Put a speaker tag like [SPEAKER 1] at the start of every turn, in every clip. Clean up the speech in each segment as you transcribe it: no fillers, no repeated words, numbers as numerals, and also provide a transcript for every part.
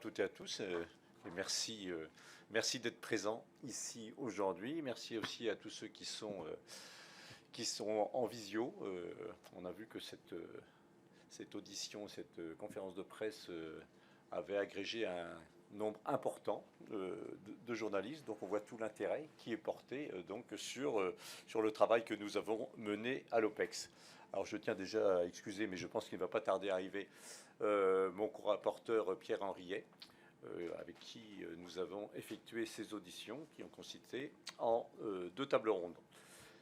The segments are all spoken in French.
[SPEAKER 1] toutes et à tous. Et merci, merci d'être présents ici aujourd'hui. Merci aussi à tous ceux qui sont en visio. On a vu que cette audition, cette conférence de presse avait agrégé un nombre important de journalistes. Donc on voit tout l'intérêt qui est porté donc sur le travail que nous avons mené à l'OPEX. Alors je tiens déjà à excuser, mais je pense qu'il ne va pas tarder à arriver, mon co-rapporteur Pierre Henriet, avec qui nous avons effectué ces auditions qui ont consisté en deux tables rondes.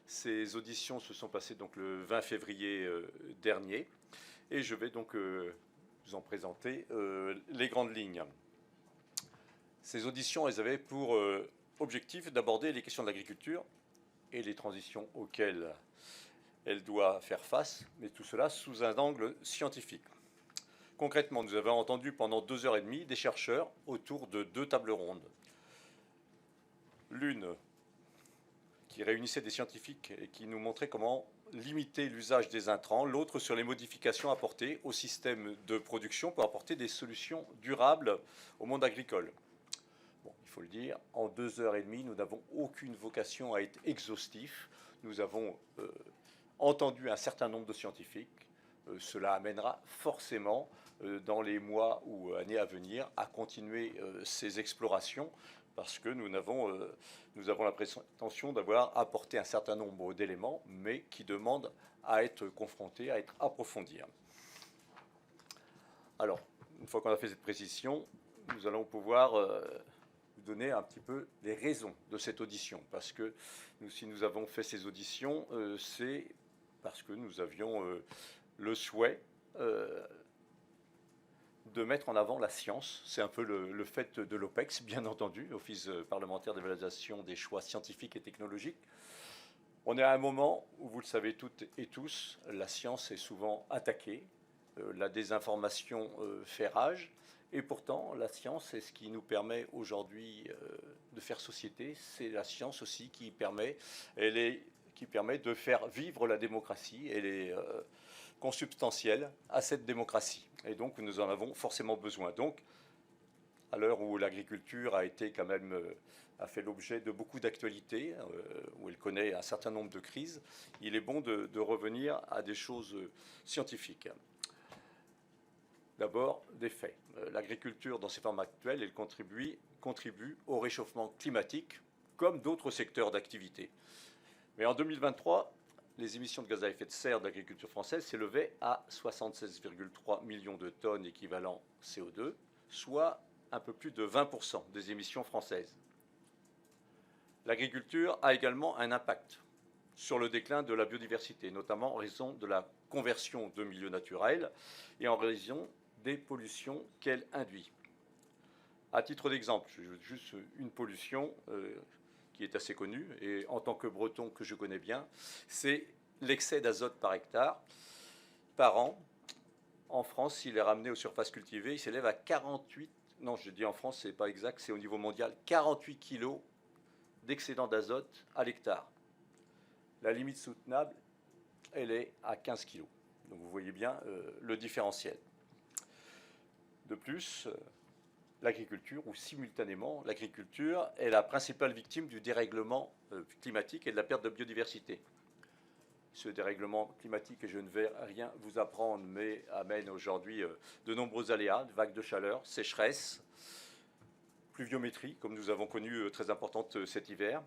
[SPEAKER 1] Ces auditions se sont passées donc le 20 février dernier et je vais donc vous en présenter les grandes lignes. Ces auditions, elles avaient pour objectif d'aborder les questions de l'agriculture et les transitions auxquelles elle doit faire face, mais tout cela sous un angle scientifique. Concrètement, nous avons entendu pendant 2 heures et demie des chercheurs autour de deux tables rondes. L'une qui réunissait des scientifiques et qui nous montrait comment limiter l'usage des intrants, l'autre sur les modifications apportées au système de production pour apporter des solutions durables au monde agricole. Bon, il faut le dire, en 2 heures et demie, nous n'avons aucune vocation à être exhaustifs. Nous avons entendu un certain nombre de scientifiques. Cela amènera forcément, dans les mois ou années à venir, à continuer ces explorations, parce que nous avons la prétention d'avoir apporté un certain nombre d'éléments, mais qui demandent à être confrontés, à être approfondis. Alors, une fois qu'on a fait cette précision, nous allons pouvoir vous donner un petit peu les raisons de cette audition, parce que si nous avons fait ces auditions, c'est parce que nous avions le souhait de mettre en avant la science. C'est un peu le fait de l'OPEX, bien entendu, l'Office parlementaire d'évaluation des choix scientifiques et technologiques. On est à un moment où, vous le savez toutes et tous, la science est souvent attaquée, la désinformation fait rage, et pourtant la science, c'est ce qui nous permet aujourd'hui de faire société. C'est la science aussi qui permet de faire vivre la démocratie. Elle est consubstantielle à cette démocratie. Et donc, nous en avons forcément besoin. Donc, à l'heure où l'agriculture a été quand même a fait l'objet de beaucoup d'actualités, où elle connaît un certain nombre de crises, il est bon de revenir à des choses scientifiques. D'abord, des faits. L'agriculture, dans ses formes actuelles, elle contribue au réchauffement climatique, comme d'autres secteurs d'activité. Mais en 2023, les émissions de gaz à effet de serre de l'agriculture française s'élevaient à 76,3 millions de tonnes équivalent CO2, soit un peu plus de 20% des émissions françaises. L'agriculture a également un impact sur le déclin de la biodiversité, notamment en raison de la conversion de milieux naturels et en raison des pollutions qu'elle induit. À titre d'exemple, juste une pollution qui est assez connue, et en tant que breton que je connais bien, c'est l'excès d'azote par hectare par an. En France, s'il est ramené aux surfaces cultivées, il s'élève à 48, non je dis en France, c'est pas exact, c'est au niveau mondial, 48 kg d'excédent d'azote à l'hectare. La limite soutenable, elle est à 15 kg. Donc vous voyez bien le différentiel. De plus, l'agriculture, ou simultanément, l'agriculture est la principale victime du dérèglement climatique et de la perte de biodiversité. Ce dérèglement climatique, et je ne vais rien vous apprendre, mais amène aujourd'hui de nombreux aléas, vagues de chaleur, sécheresse, pluviométrie, comme nous avons connu très importante cet hiver.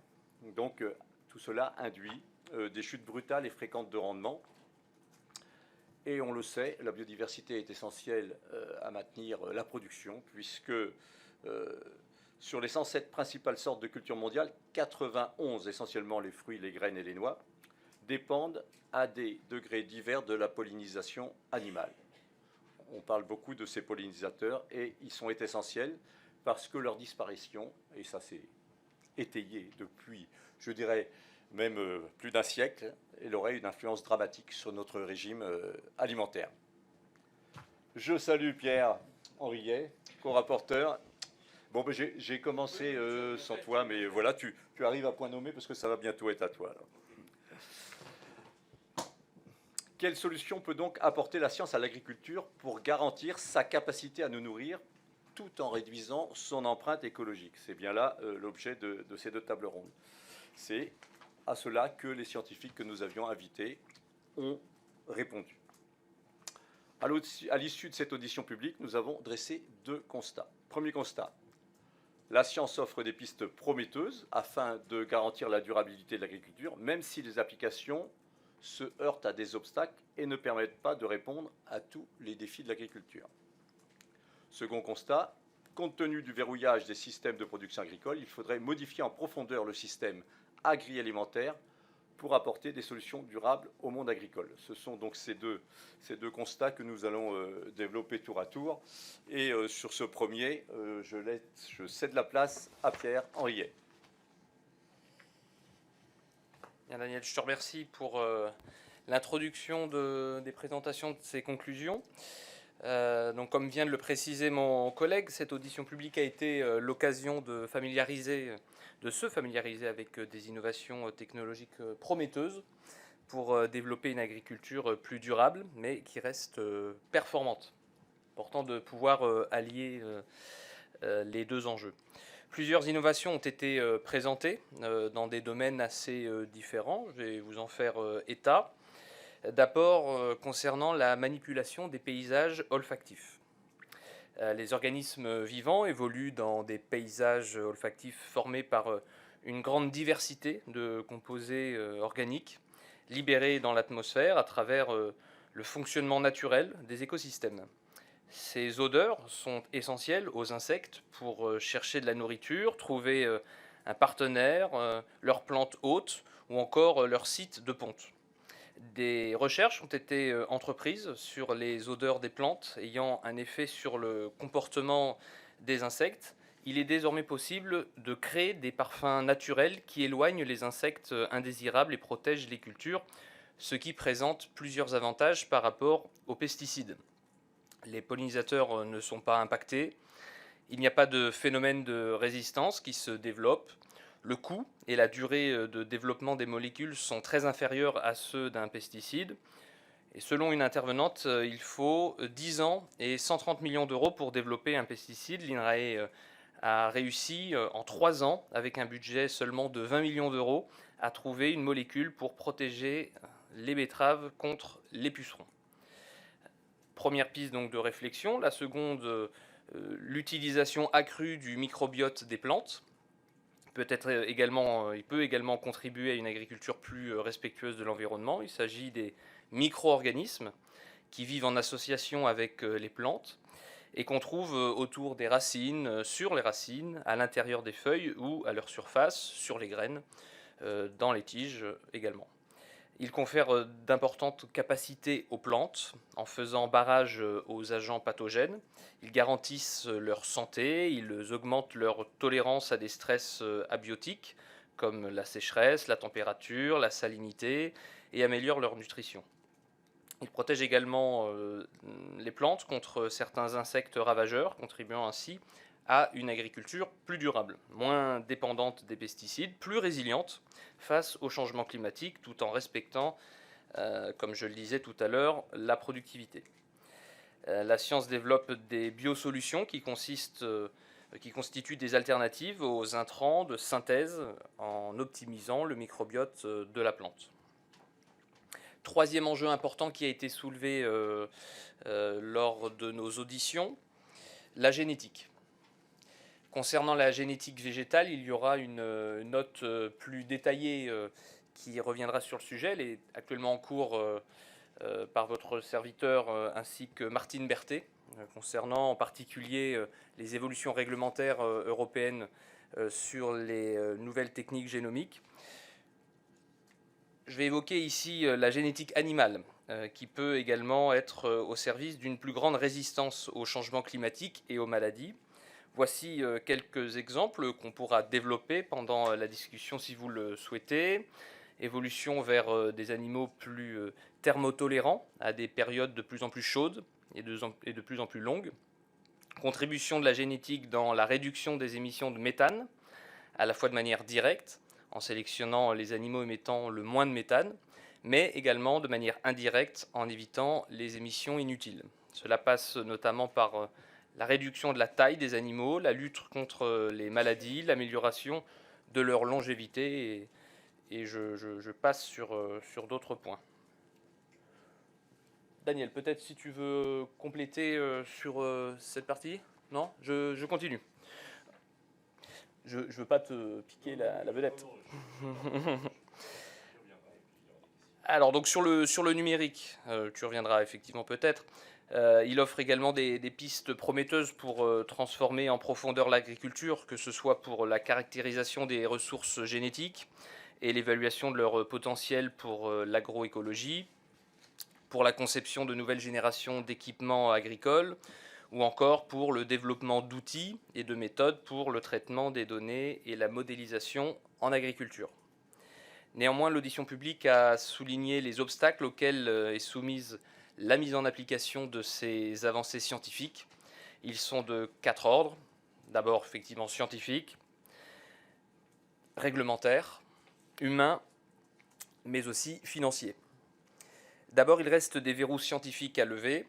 [SPEAKER 1] Donc tout cela induit des chutes brutales et fréquentes de rendement. Et on le sait, la biodiversité est essentielle à maintenir la production, puisque sur les 107 principales sortes de cultures mondiales, 91, essentiellement les fruits, les graines et les noix, dépendent à des degrés divers de la pollinisation animale. On parle beaucoup de ces pollinisateurs et ils sont essentiels parce que leur disparition, et ça c'est étayé depuis, je dirais, même plus d'un siècle, elle aurait une influence dramatique sur notre régime alimentaire. Je salue Pierre Henriet, co-rapporteur. Bon, ben, j'ai commencé sans toi, mais voilà, tu arrives à point nommé parce que ça va bientôt être à toi. Alors. Quelle solution peut donc apporter la science à l'agriculture pour garantir sa capacité à nous nourrir tout en réduisant son empreinte écologique. C'est bien là l'objet de ces 2 tables rondes. C'est à cela que les scientifiques que nous avions invités ont répondu. À l'issue de cette audition publique, nous avons dressé 2 constats. Premier constat, la science offre des pistes prometteuses afin de garantir la durabilité de l'agriculture, même si les applications se heurtent à des obstacles et ne permettent pas de répondre à tous les défis de l'agriculture. Second constat, compte tenu du verrouillage des systèmes de production agricole, il faudrait modifier en profondeur le système agroalimentaire pour apporter des solutions durables au monde agricole. Ce sont donc ces deux constats que nous allons développer tour à tour. Et sur ce premier, je cède la place à Pierre Henriet.
[SPEAKER 2] Bien, Daniel, je te remercie pour l'introduction des présentations de ces conclusions. Donc, comme vient de le préciser mon collègue, cette audition publique a été l'occasion de se familiariser avec des innovations technologiques prometteuses pour développer une agriculture plus durable, mais qui reste performante. Important de pouvoir allier les 2 enjeux. Plusieurs innovations ont été présentées dans des domaines assez différents. Je vais vous en faire état. D'abord, concernant la manipulation des paysages olfactifs. Les organismes vivants évoluent dans des paysages olfactifs formés par une grande diversité de composés organiques libérés dans l'atmosphère à travers le fonctionnement naturel des écosystèmes. Ces odeurs sont essentielles aux insectes pour chercher de la nourriture, trouver un partenaire, leur plante hôte ou encore leur site de ponte. Des recherches ont été entreprises sur les odeurs des plantes ayant un effet sur le comportement des insectes. Il est désormais possible de créer des parfums naturels qui éloignent les insectes indésirables et protègent les cultures, ce qui présente plusieurs avantages par rapport aux pesticides. Les pollinisateurs ne sont pas impactés, il n'y a pas de phénomène de résistance qui se développe. Le coût et la durée de développement des molécules sont très inférieurs à ceux d'un pesticide. Et selon une intervenante, il faut 10 ans et 130 millions d'euros pour développer un pesticide. L'INRAE a réussi en 3 ans, avec un budget seulement de 20 millions d'euros, à trouver une molécule pour protéger les betteraves contre les pucerons. Première piste donc de réflexion. La seconde, l'utilisation accrue du microbiote des plantes. Il peut également contribuer à une agriculture plus respectueuse de l'environnement. Il s'agit des micro-organismes qui vivent en association avec les plantes et qu'on trouve autour des racines, sur les racines, à l'intérieur des feuilles ou à leur surface, sur les graines, dans les tiges également. Ils confèrent d'importantes capacités aux plantes en faisant barrage aux agents pathogènes. Ils garantissent leur santé, ils augmentent leur tolérance à des stress abiotiques comme la sécheresse, la température, la salinité et améliorent leur nutrition. Ils protègent également les plantes contre certains insectes ravageurs, contribuant ainsi à une agriculture plus durable, moins dépendante des pesticides, plus résiliente face au changement climatique, tout en respectant, comme je le disais tout à l'heure, la productivité. La science développe des biosolutions qui constituent des alternatives aux intrants de synthèse en optimisant le microbiote de la plante. Troisième enjeu important qui a été soulevé lors de nos auditions, la génétique. Concernant la génétique végétale, il y aura une note plus détaillée qui reviendra sur le sujet. Elle est actuellement en cours par votre serviteur ainsi que Martine Berthet, concernant en particulier les évolutions réglementaires européennes sur les nouvelles techniques génomiques. Je vais évoquer ici la génétique animale, qui peut également être au service d'une plus grande résistance aux changements climatiques et aux maladies. Voici quelques exemples qu'on pourra développer pendant la discussion si vous le souhaitez. Évolution vers des animaux plus thermotolérants à des périodes de plus en plus chaudes et de plus en plus longues. Contribution de la génétique dans la réduction des émissions de méthane, à la fois de manière directe, en sélectionnant les animaux émettant le moins de méthane, mais également de manière indirecte en évitant les émissions inutiles. Cela passe notamment par la réduction de la taille des animaux, la lutte contre les maladies, l'amélioration de leur longévité, et je passe sur d'autres points. Daniel, peut-être si tu veux compléter sur cette partie? Non, je continue. Je ne veux pas te piquer la vedette. Alors, donc sur le numérique, tu reviendras effectivement peut-être. Il offre également des pistes prometteuses pour transformer en profondeur l'agriculture, que ce soit pour la caractérisation des ressources génétiques et l'évaluation de leur potentiel pour l'agroécologie, pour la conception de nouvelles générations d'équipements agricoles, ou encore pour le développement d'outils et de méthodes pour le traitement des données et la modélisation en agriculture. Néanmoins, l'audition publique a souligné les obstacles auxquels est soumise la mise en application de ces avancées scientifiques. Ils sont de 4 ordres. D'abord, effectivement, scientifiques, réglementaires, humains, mais aussi financiers. D'abord, il reste des verrous scientifiques à lever.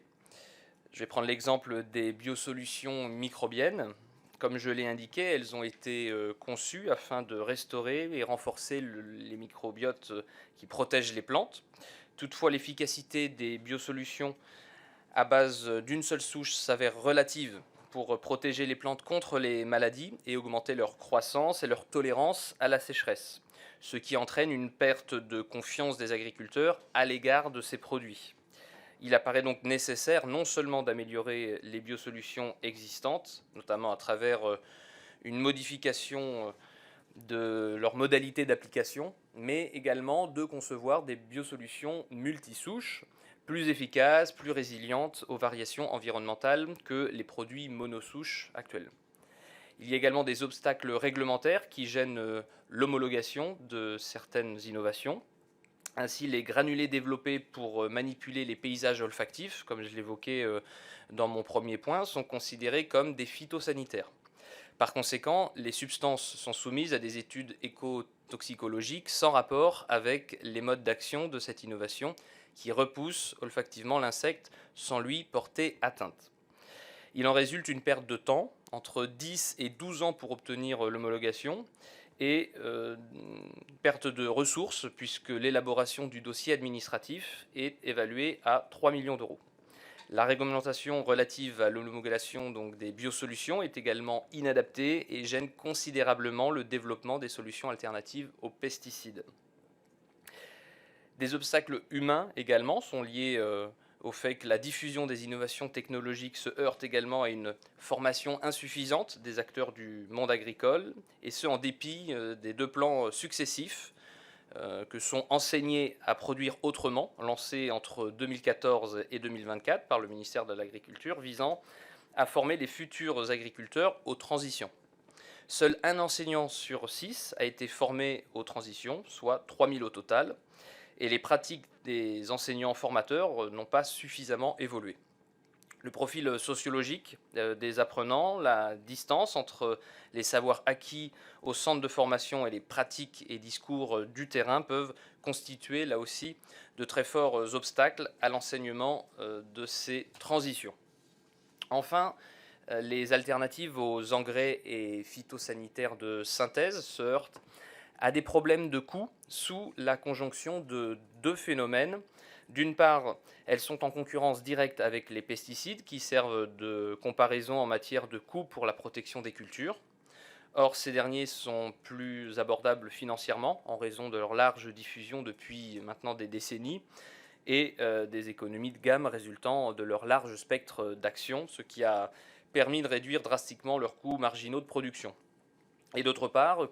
[SPEAKER 2] Je vais prendre l'exemple des biosolutions microbiennes. Comme je l'ai indiqué, elles ont été conçues afin de restaurer et renforcer les microbiotes qui protègent les plantes. Toutefois, l'efficacité des biosolutions à base d'une seule souche s'avère relative pour protéger les plantes contre les maladies et augmenter leur croissance et leur tolérance à la sécheresse, ce qui entraîne une perte de confiance des agriculteurs à l'égard de ces produits. Il apparaît donc nécessaire non seulement d'améliorer les biosolutions existantes, notamment à travers une modification de leur modalité d'application, mais également de concevoir des biosolutions multisouches, plus efficaces, plus résilientes aux variations environnementales que les produits monosouches actuels. Il y a également des obstacles réglementaires qui gênent l'homologation de certaines innovations. Ainsi, les granulés développés pour manipuler les paysages olfactifs, comme je l'évoquais dans mon premier point, sont considérés comme des phytosanitaires. Par conséquent, les substances sont soumises à des études écotoxicologiques sans rapport avec les modes d'action de cette innovation qui repousse olfactivement l'insecte sans lui porter atteinte. Il en résulte une perte de temps, entre 10 et 12 ans pour obtenir l'homologation, et perte de ressources puisque l'élaboration du dossier administratif est évaluée à 3 millions d'euros. La réglementation relative à l'homologation des biosolutions est également inadaptée et gêne considérablement le développement des solutions alternatives aux pesticides. Des obstacles humains également sont liés au fait que la diffusion des innovations technologiques se heurte également à une formation insuffisante des acteurs du monde agricole, et ce en dépit des 2 plans successifs que sont enseignés à produire autrement, lancés entre 2014 et 2024 par le ministère de l'Agriculture, visant à former les futurs agriculteurs aux transitions. Seul un enseignant sur 6 a été formé aux transitions, soit 3000 au total, et les pratiques des enseignants formateurs n'ont pas suffisamment évolué. Le profil sociologique des apprenants, la distance entre les savoirs acquis au centre de formation et les pratiques et discours du terrain peuvent constituer là aussi de très forts obstacles à l'enseignement de ces transitions. Enfin, les alternatives aux engrais et phytosanitaires de synthèse se heurtent à des problèmes de coût sous la conjonction de 2 phénomènes. D'une part, elles sont en concurrence directe avec les pesticides qui servent de comparaison en matière de coût pour la protection des cultures. Or, ces derniers sont plus abordables financièrement en raison de leur large diffusion depuis maintenant des décennies et des économies de gamme résultant de leur large spectre d'action, ce qui a permis de réduire drastiquement leurs coûts marginaux de production. Et d'autre part,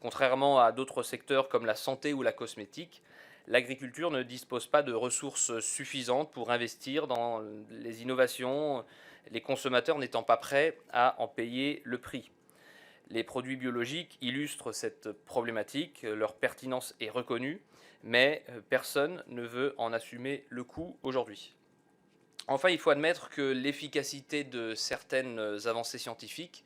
[SPEAKER 2] contrairement à d'autres secteurs comme la santé ou la cosmétique, l'agriculture ne dispose pas de ressources suffisantes pour investir dans les innovations, les consommateurs n'étant pas prêts à en payer le prix. Les produits biologiques illustrent cette problématique, leur pertinence est reconnue, mais personne ne veut en assumer le coût aujourd'hui. Enfin, il faut admettre que l'efficacité de certaines avancées scientifiques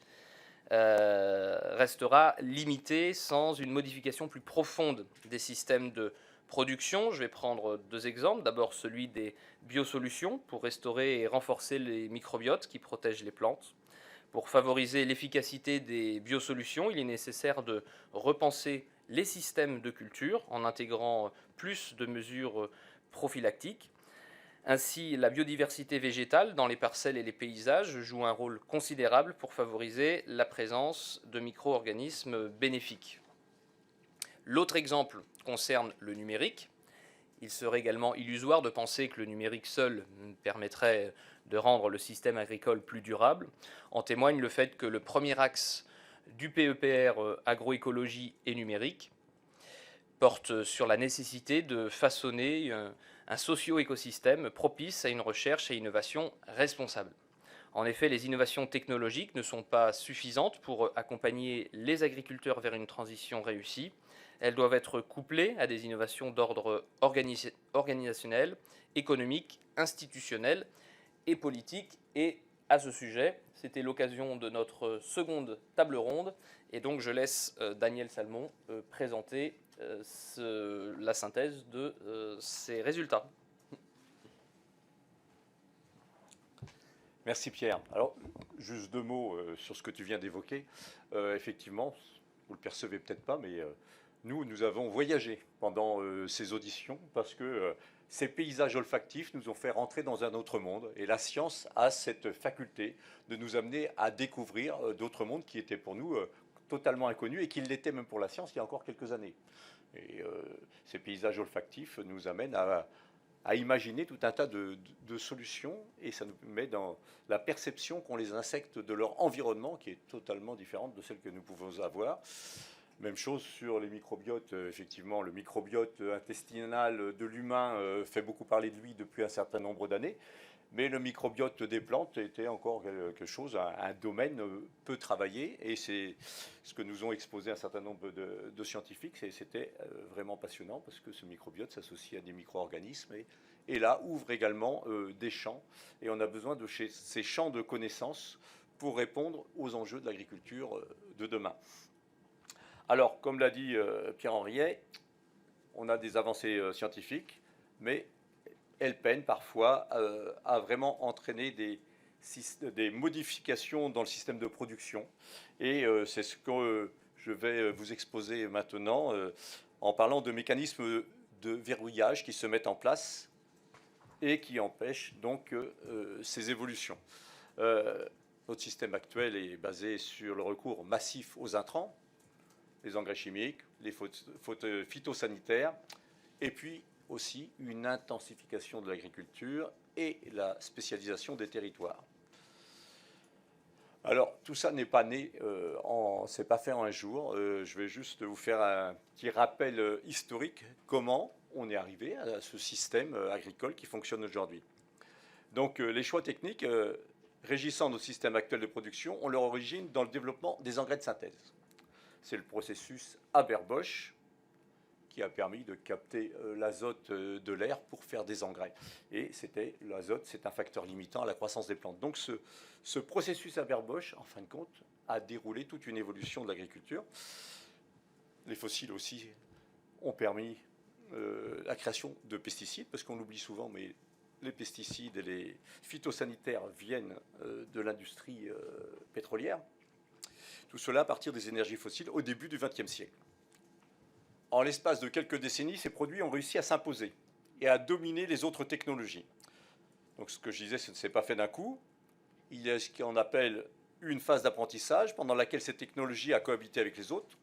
[SPEAKER 2] restera limitée sans une modification plus profonde des systèmes de production, je vais prendre deux exemples. D'abord celui des biosolutions pour restaurer et renforcer les microbiotes qui protègent les plantes. Pour favoriser l'efficacité des biosolutions, il est nécessaire de repenser les systèmes de culture en intégrant plus de mesures prophylactiques. Ainsi, la biodiversité végétale dans les parcelles et les paysages joue un rôle considérable pour favoriser la présence de micro-organismes bénéfiques. L'autre exemple concerne le numérique. Il serait également illusoire de penser que le numérique seul permettrait de rendre le système agricole plus durable. En témoigne le fait que le premier axe du PEPR agroécologie et numérique porte sur la nécessité de façonner un socio-écosystème propice à une recherche et innovation responsable. En effet, les innovations technologiques ne sont pas suffisantes pour accompagner les agriculteurs vers une transition réussie. Elles doivent être couplées à des innovations d'ordre organisationnel, économique, institutionnel et politique. Et à ce sujet, c'était l'occasion de notre seconde table ronde. Et donc je laisse Daniel Salmon présenter la synthèse de ces résultats.
[SPEAKER 1] Merci Pierre. Alors, juste deux mots sur ce que tu viens d'évoquer. Effectivement, vous ne le percevez peut-être pas, mais nous avons voyagé pendant ces auditions parce que ces paysages olfactifs nous ont fait rentrer dans un autre monde. Et la science a cette faculté de nous amener à découvrir d'autres mondes qui étaient pour nous totalement inconnus et qui l'étaient même pour la science il y a encore quelques années. Et ces paysages olfactifs nous amènent à imaginer tout un tas de solutions, et ça nous met dans la perception qu'ont les insectes de leur environnement, qui est totalement différente de celle que nous pouvons avoir. Même chose sur les microbiotes. Effectivement, le microbiote intestinal de l'humain fait beaucoup parler de lui depuis un certain nombre d'années, mais le microbiote des plantes était encore quelque chose, un domaine peu travaillé, et c'est ce que nous ont exposé un certain nombre de scientifiques. C'était vraiment passionnant parce que ce microbiote s'associe à des micro-organismes et là ouvre également des champs, et on a besoin de ces champs de connaissances pour répondre aux enjeux de l'agriculture de demain. Alors, comme l'a dit Pierre Henriet, on a des avancées scientifiques, mais elles peinent parfois à vraiment entraîner des modifications dans le système de production. Et c'est ce que je vais vous exposer maintenant en parlant de mécanismes de verrouillage qui se mettent en place et qui empêchent donc ces évolutions. Notre système actuel est basé sur le recours massif aux intrants, les engrais chimiques, les phytosanitaires, et puis aussi une intensification de l'agriculture et la spécialisation des territoires. Alors, tout ça n'est pas né, c'est pas fait en un jour. Je vais juste vous faire un petit rappel historique, comment on est arrivé à ce système agricole qui fonctionne aujourd'hui. Donc, les choix techniques régissant notre système actuel de production ont leur origine dans le développement des engrais de synthèse. C'est le processus Haber-Bosch qui a permis de capter l'azote de l'air pour faire des engrais. Et l'azote, c'est un facteur limitant à la croissance des plantes. Donc ce processus Haber-Bosch, en fin de compte, a déroulé toute une évolution de l'agriculture. Les fossiles aussi ont permis la création de pesticides, parce qu'on l'oublie souvent, mais les pesticides et les phytosanitaires viennent de l'industrie pétrolière. Tout cela à partir des énergies fossiles au début du XXe siècle. En l'espace de quelques décennies, ces produits ont réussi à s'imposer et à dominer les autres technologies. Donc ce que je disais, ce ne s'est pas fait d'un coup. Il y a ce qu'on appelle une phase d'apprentissage pendant laquelle cette technologie a cohabité avec les autres.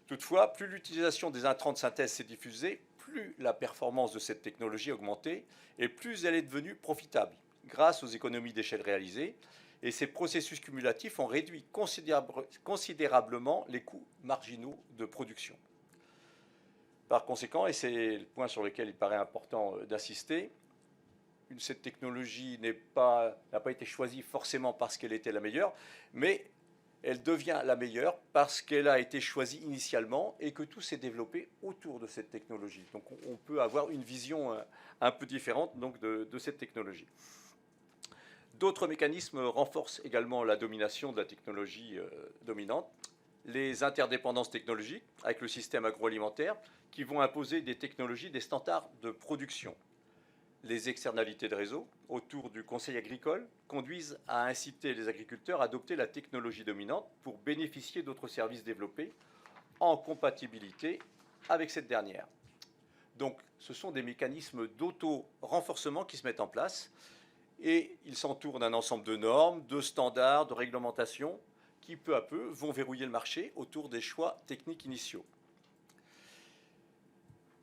[SPEAKER 1] Toutefois, plus l'utilisation des intrants de synthèse s'est diffusée, plus la performance de cette technologie a augmenté et plus elle est devenue profitable grâce aux économies d'échelle réalisées. Et ces processus cumulatifs ont réduit considérablement les coûts marginaux de production. Par conséquent, et c'est le point sur lequel il paraît important d'insister, cette technologie n'a pas été choisie forcément parce qu'elle était la meilleure, mais elle devient la meilleure parce qu'elle a été choisie initialement et que tout s'est développé autour de cette technologie. Donc on peut avoir une vision un peu différente donc, de cette technologie. D'autres mécanismes renforcent également la domination de la technologie dominante. les interdépendances technologiques avec le système agroalimentaire qui vont imposer des technologies, des standards de production. Les externalités de réseau autour du conseil agricole conduisent à inciter les agriculteurs à adopter la technologie dominante pour bénéficier d'autres services développés en compatibilité avec cette dernière. Donc, ce sont des mécanismes d'auto-renforcement qui se mettent en place et ils s'entourent d'un ensemble de normes, de standards, de réglementations qui, peu à peu, vont verrouiller le marché autour des choix techniques initiaux.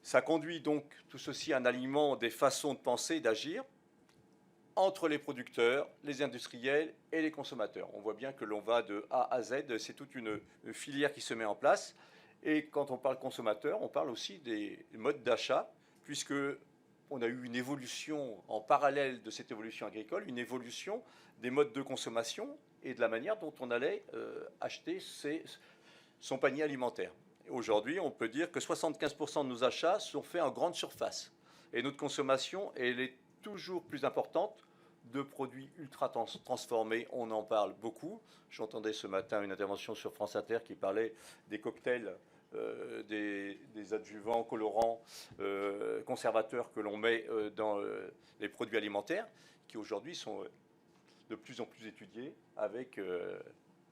[SPEAKER 1] Ça conduit donc tout ceci à un alignement des façons de penser et d'agir entre les producteurs, les industriels et les consommateurs. On voit bien que l'on va de A à Z, c'est toute une filière qui se met en place. Et quand on parle consommateur, on parle aussi des modes d'achat, puisque on a eu une évolution en parallèle de cette évolution agricole, une évolution des modes de consommation et de la manière dont on allait acheter son panier alimentaire. Aujourd'hui, on peut dire que 75% de nos achats sont faits en grande surface. Et notre consommation, elle est toujours plus importante de produits ultra transformés. On en parle beaucoup. J'entendais ce matin une intervention sur France Inter qui parlait des cocktails, des adjuvants, colorants, conservateurs que l'on met dans les produits alimentaires, qui aujourd'hui sont de plus en plus étudiés avec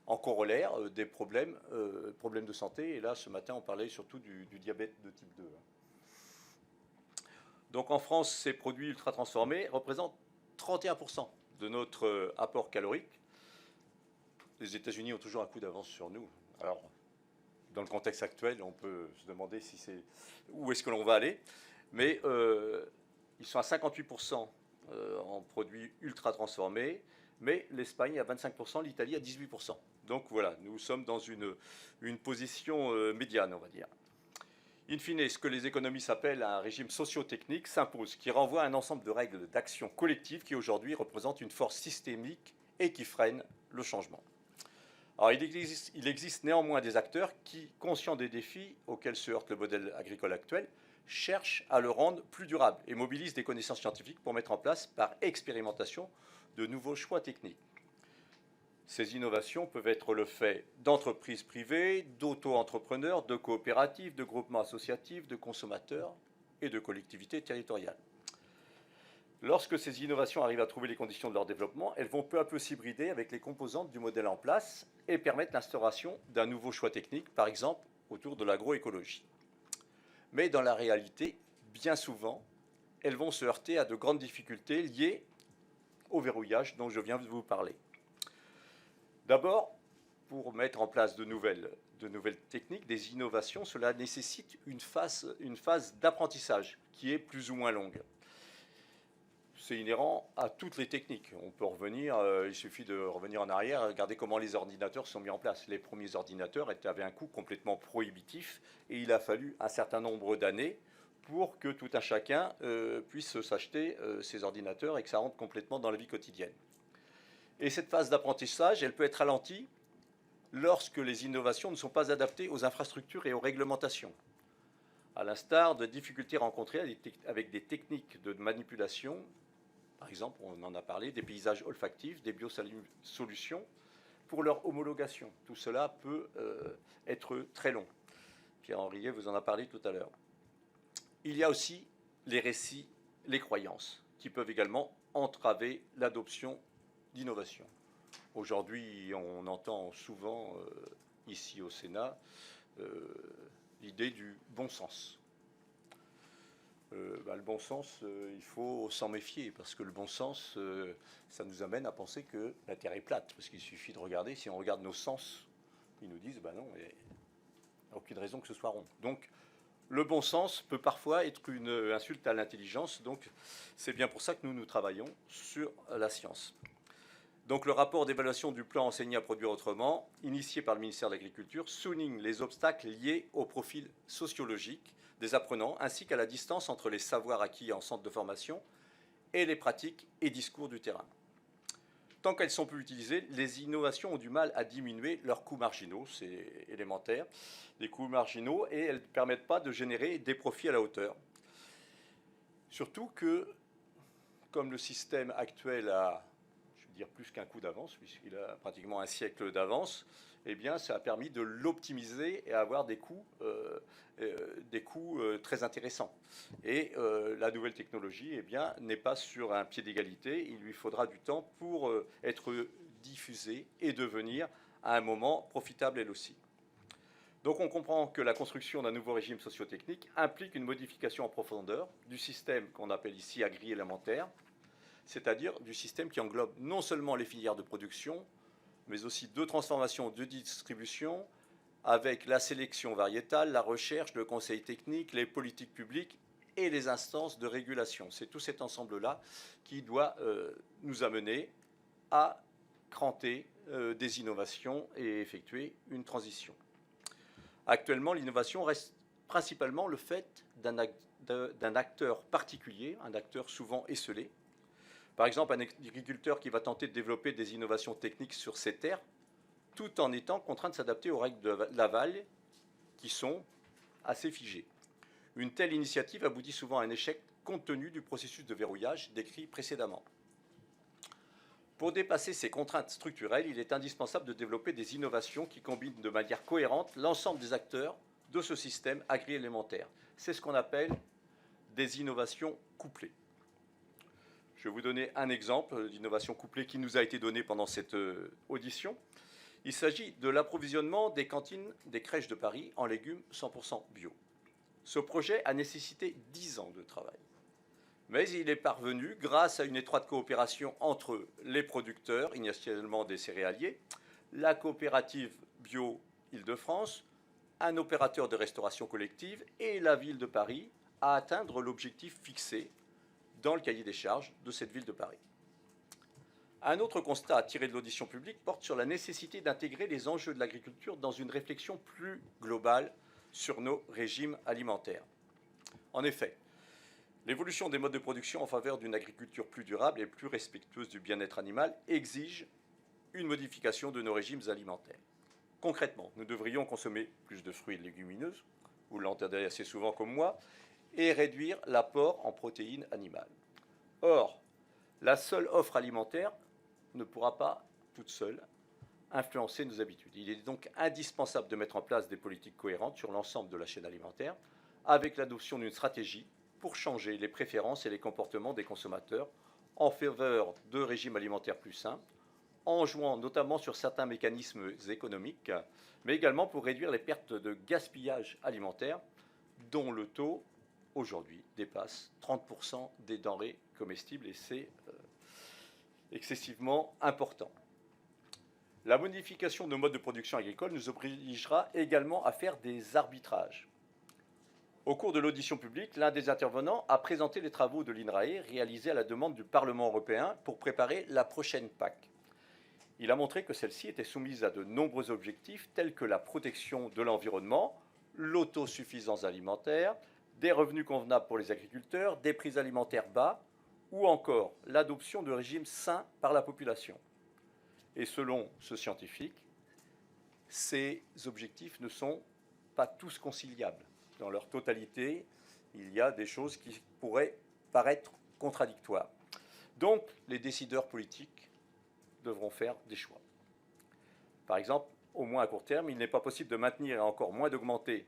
[SPEAKER 1] en corollaire des problèmes de santé. Et là, ce matin, on parlait surtout du diabète de type 2. Donc en France, ces produits ultra transformés représentent 31% de notre apport calorique. Les États-Unis ont toujours un coup d'avance sur nous. Alors, dans le contexte actuel, on peut se demander où est-ce que l'on va aller. Mais ils sont à 58% en produits ultra transformés. Mais l'Espagne à 25%, l'Italie à 18%. Donc voilà, nous sommes dans une position médiane, on va dire. In fine, ce que les économistes appellent un régime socio-technique s'impose, qui renvoie à un ensemble de règles d'action collective qui aujourd'hui représentent une force systémique et qui freine le changement. Alors, il existe néanmoins des acteurs qui, conscients des défis auxquels se heurte le modèle agricole actuel, cherchent à le rendre plus durable et mobilisent des connaissances scientifiques pour mettre en place, par expérimentation, de nouveaux choix techniques. Ces innovations peuvent être le fait d'entreprises privées, d'auto-entrepreneurs, de coopératives, de groupements associatifs, de consommateurs et de collectivités territoriales. Lorsque ces innovations arrivent à trouver les conditions de leur développement, elles vont peu à peu s'hybrider avec les composantes du modèle en place et permettre l'instauration d'un nouveau choix technique, par exemple autour de l'agroécologie. Mais dans la réalité, bien souvent, elles vont se heurter à de grandes difficultés liées au verrouillage dont je viens de vous parler. D'abord, pour mettre en place de nouvelles techniques, des innovations, cela nécessite une phase d'apprentissage qui est plus ou moins longue. C'est inhérent à toutes les techniques. On peut revenir, il suffit de revenir en arrière, regarder comment les ordinateurs sont mis en place. Les premiers ordinateurs avaient un coût complètement prohibitif et il a fallu un certain nombre d'années pour que tout un chacun puisse s'acheter ces ordinateurs et que ça rentre complètement dans la vie quotidienne. Et cette phase d'apprentissage, elle peut être ralentie lorsque les innovations ne sont pas adaptées aux infrastructures et aux réglementations, à l'instar de difficultés rencontrées avec des techniques de manipulation. Par exemple, on en a parlé, des paysages olfactifs, des biosolutions, pour leur homologation. Tout cela peut être très long. Pierre Henriet vous en a parlé tout à l'heure. Il y a aussi les récits, les croyances, qui peuvent également entraver l'adoption d'innovation. Aujourd'hui, on entend souvent, ici au Sénat, l'idée du bon sens. Le bon sens, il faut s'en méfier, parce que le bon sens, ça nous amène à penser que la Terre est plate, parce qu'il suffit de regarder, si on regarde nos sens, ils nous disent, non, il n'y a aucune raison que ce soit rond. Donc, le bon sens peut parfois être une insulte à l'intelligence, donc c'est bien pour ça que nous travaillons sur la science. Donc le rapport d'évaluation du plan Enseigner à produire autrement, initié par le ministère de l'Agriculture, souligne les obstacles liés au profil sociologique des apprenants, ainsi qu'à la distance entre les savoirs acquis en centre de formation et les pratiques et discours du terrain. Tant qu'elles sont peu utilisées, les innovations ont du mal à diminuer leurs coûts marginaux, c'est élémentaire, des coûts marginaux, et elles ne permettent pas de générer des profits à la hauteur. Surtout que, comme le système actuel a dire plus qu'un coup d'avance, puisqu'il a pratiquement un siècle d'avance, eh bien, ça a permis de l'optimiser et avoir des coûts très intéressants. Et la nouvelle technologie, eh bien, n'est pas sur un pied d'égalité. Il lui faudra du temps pour être diffusée et devenir, à un moment, profitable elle aussi. Donc on comprend que la construction d'un nouveau régime socio-technique implique une modification en profondeur du système qu'on appelle ici agri-élémentaire, c'est-à-dire du système qui englobe non seulement les filières de production, mais aussi de transformation, de distribution, avec la sélection variétale, la recherche, le conseil technique, les politiques publiques et les instances de régulation. C'est tout cet ensemble-là qui doit nous amener à cranter des innovations et effectuer une transition. Actuellement, l'innovation reste principalement le fait d'un acteur particulier, un acteur souvent esselé. Par exemple, un agriculteur qui va tenter de développer des innovations techniques sur ses terres, tout en étant contraint de s'adapter aux règles de l'aval qui sont assez figées. Une telle initiative aboutit souvent à un échec compte tenu du processus de verrouillage décrit précédemment. Pour dépasser ces contraintes structurelles, il est indispensable de développer des innovations qui combinent de manière cohérente l'ensemble des acteurs de ce système agri-élémentaire. C'est ce qu'on appelle des innovations couplées. Je vais vous donner un exemple d'innovation couplée qui nous a été donné pendant cette audition. Il s'agit de l'approvisionnement des cantines des crèches de Paris en légumes 100% bio. Ce projet a nécessité 10 ans de travail. Mais il est parvenu grâce à une étroite coopération entre les producteurs, initialement des céréaliers, la coopérative Bio Île-de-France, un opérateur de restauration collective et la ville de Paris à atteindre l'objectif fixé dans le cahier des charges de cette ville de Paris. Un autre constat tiré de l'audition publique porte sur la nécessité d'intégrer les enjeux de l'agriculture dans une réflexion plus globale sur nos régimes alimentaires. En effet, l'évolution des modes de production en faveur d'une agriculture plus durable et plus respectueuse du bien-être animal exige une modification de nos régimes alimentaires. Concrètement, nous devrions consommer plus de fruits et de légumineuses, vous l'entendez assez souvent comme moi, et réduire l'apport en protéines animales. Or, la seule offre alimentaire ne pourra pas, toute seule, influencer nos habitudes. Il est donc indispensable de mettre en place des politiques cohérentes sur l'ensemble de la chaîne alimentaire, avec l'adoption d'une stratégie pour changer les préférences et les comportements des consommateurs en faveur de régimes alimentaires plus sains, en jouant notamment sur certains mécanismes économiques, mais également pour réduire les pertes de gaspillage alimentaire, dont le taux, aujourd'hui, dépasse 30% des denrées comestibles, et c'est excessivement important. La modification de nos modes de production agricole nous obligera également à faire des arbitrages. Au cours de l'audition publique, l'un des intervenants a présenté les travaux de l'INRAE réalisés à la demande du Parlement européen pour préparer la prochaine PAC. Il a montré que celle-ci était soumise à de nombreux objectifs tels que la protection de l'environnement, l'autosuffisance alimentaire, des revenus convenables pour les agriculteurs, des prix alimentaires bas ou encore l'adoption de régimes sains par la population. Et selon ce scientifique, ces objectifs ne sont pas tous conciliables. Dans leur totalité, il y a des choses qui pourraient paraître contradictoires. Donc, les décideurs politiques devront faire des choix. Par exemple, au moins à court terme, il n'est pas possible de maintenir et encore moins d'augmenter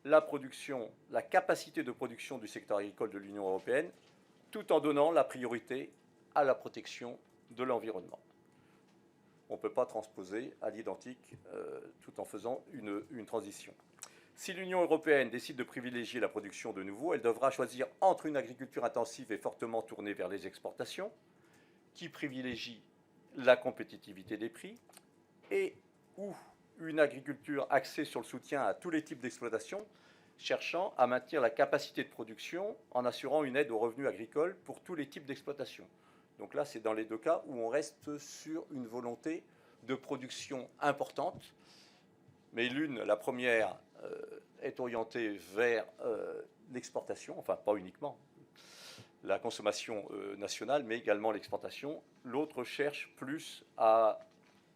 [SPEAKER 1] la production, la capacité de production du secteur agricole de l'Union européenne, tout en donnant la priorité à la protection de l'environnement. On ne peut pas transposer à l'identique tout en faisant une transition. Si l'Union européenne décide de privilégier la production de nouveau, elle devra choisir entre une agriculture intensive et fortement tournée vers les exportations, qui privilégie la compétitivité des prix, et ou une agriculture axée sur le soutien à tous les types d'exploitation, cherchant à maintenir la capacité de production en assurant une aide aux revenus agricoles pour tous les types d'exploitation. Donc là, c'est dans les deux cas où on reste sur une volonté de production importante, mais la première, est orientée vers l'exportation, enfin pas uniquement la consommation nationale, mais également l'exportation. L'autre cherche plus à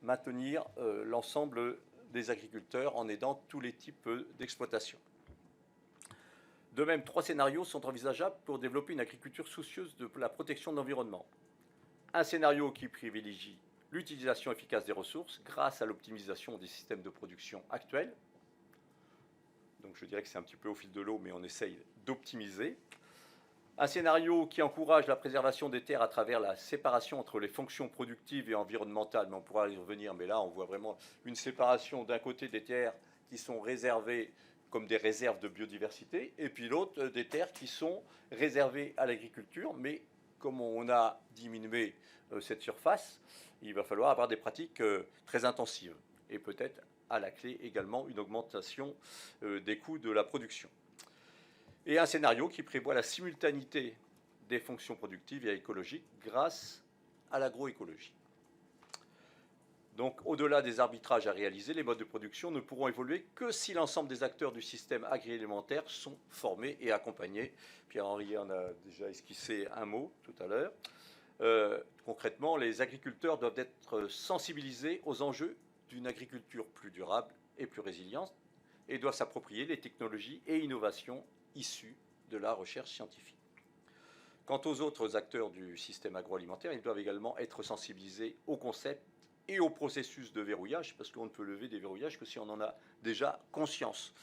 [SPEAKER 1] maintenir l'ensemble des agriculteurs en aidant tous les types d'exploitation. De même, 3 scénarios sont envisageables pour développer une agriculture soucieuse de la protection de l'environnement. Un scénario qui privilégie l'utilisation efficace des ressources grâce à l'optimisation des systèmes de production actuels. Donc je dirais que c'est un petit peu au fil de l'eau, mais on essaye d'optimiser. Un scénario qui encourage la préservation des terres à travers la séparation entre les fonctions productives et environnementales, mais on pourra y revenir, mais là on voit vraiment une séparation d'un côté des terres qui sont réservées comme des réserves de biodiversité, et puis l'autre des terres qui sont réservées à l'agriculture, mais comme on a diminué cette surface, il va falloir avoir des pratiques très intensives, et peut-être à la clé également une augmentation des coûts de la production. Et un scénario qui prévoit la simultanéité des fonctions productives et écologiques grâce à l'agroécologie. Donc, au-delà des arbitrages à réaliser, les modes de production ne pourront évoluer que si l'ensemble des acteurs du système agroalimentaire sont formés et accompagnés. Pierre-Henri en a déjà esquissé un mot tout à l'heure. Concrètement, les agriculteurs doivent être sensibilisés aux enjeux d'une agriculture plus durable et plus résiliente et doivent s'approprier les technologies et innovations issues de la recherche scientifique. Quant aux autres acteurs du système agroalimentaire, ils doivent également être sensibilisés aux concepts et au processus de verrouillage, parce qu'on ne peut lever des verrouillages que si on en a déjà conscience,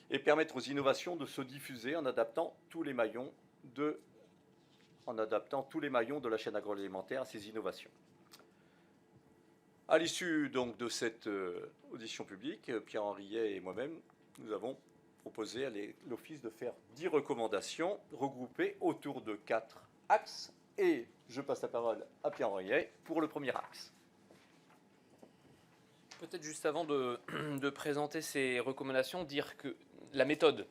[SPEAKER 1] et permettre aux innovations de se diffuser en adaptant tous les maillons de la chaîne agroalimentaire à ces innovations. À l'issue donc de cette audition publique, Pierre-Henri et moi-même, nous avons proposé à l'Office de faire 10 recommandations regroupées autour de 4 axes. Et je passe la parole à Pierre-Henri pour le premier axe.
[SPEAKER 2] Peut-être juste avant de présenter ces recommandations, dire que la méthode,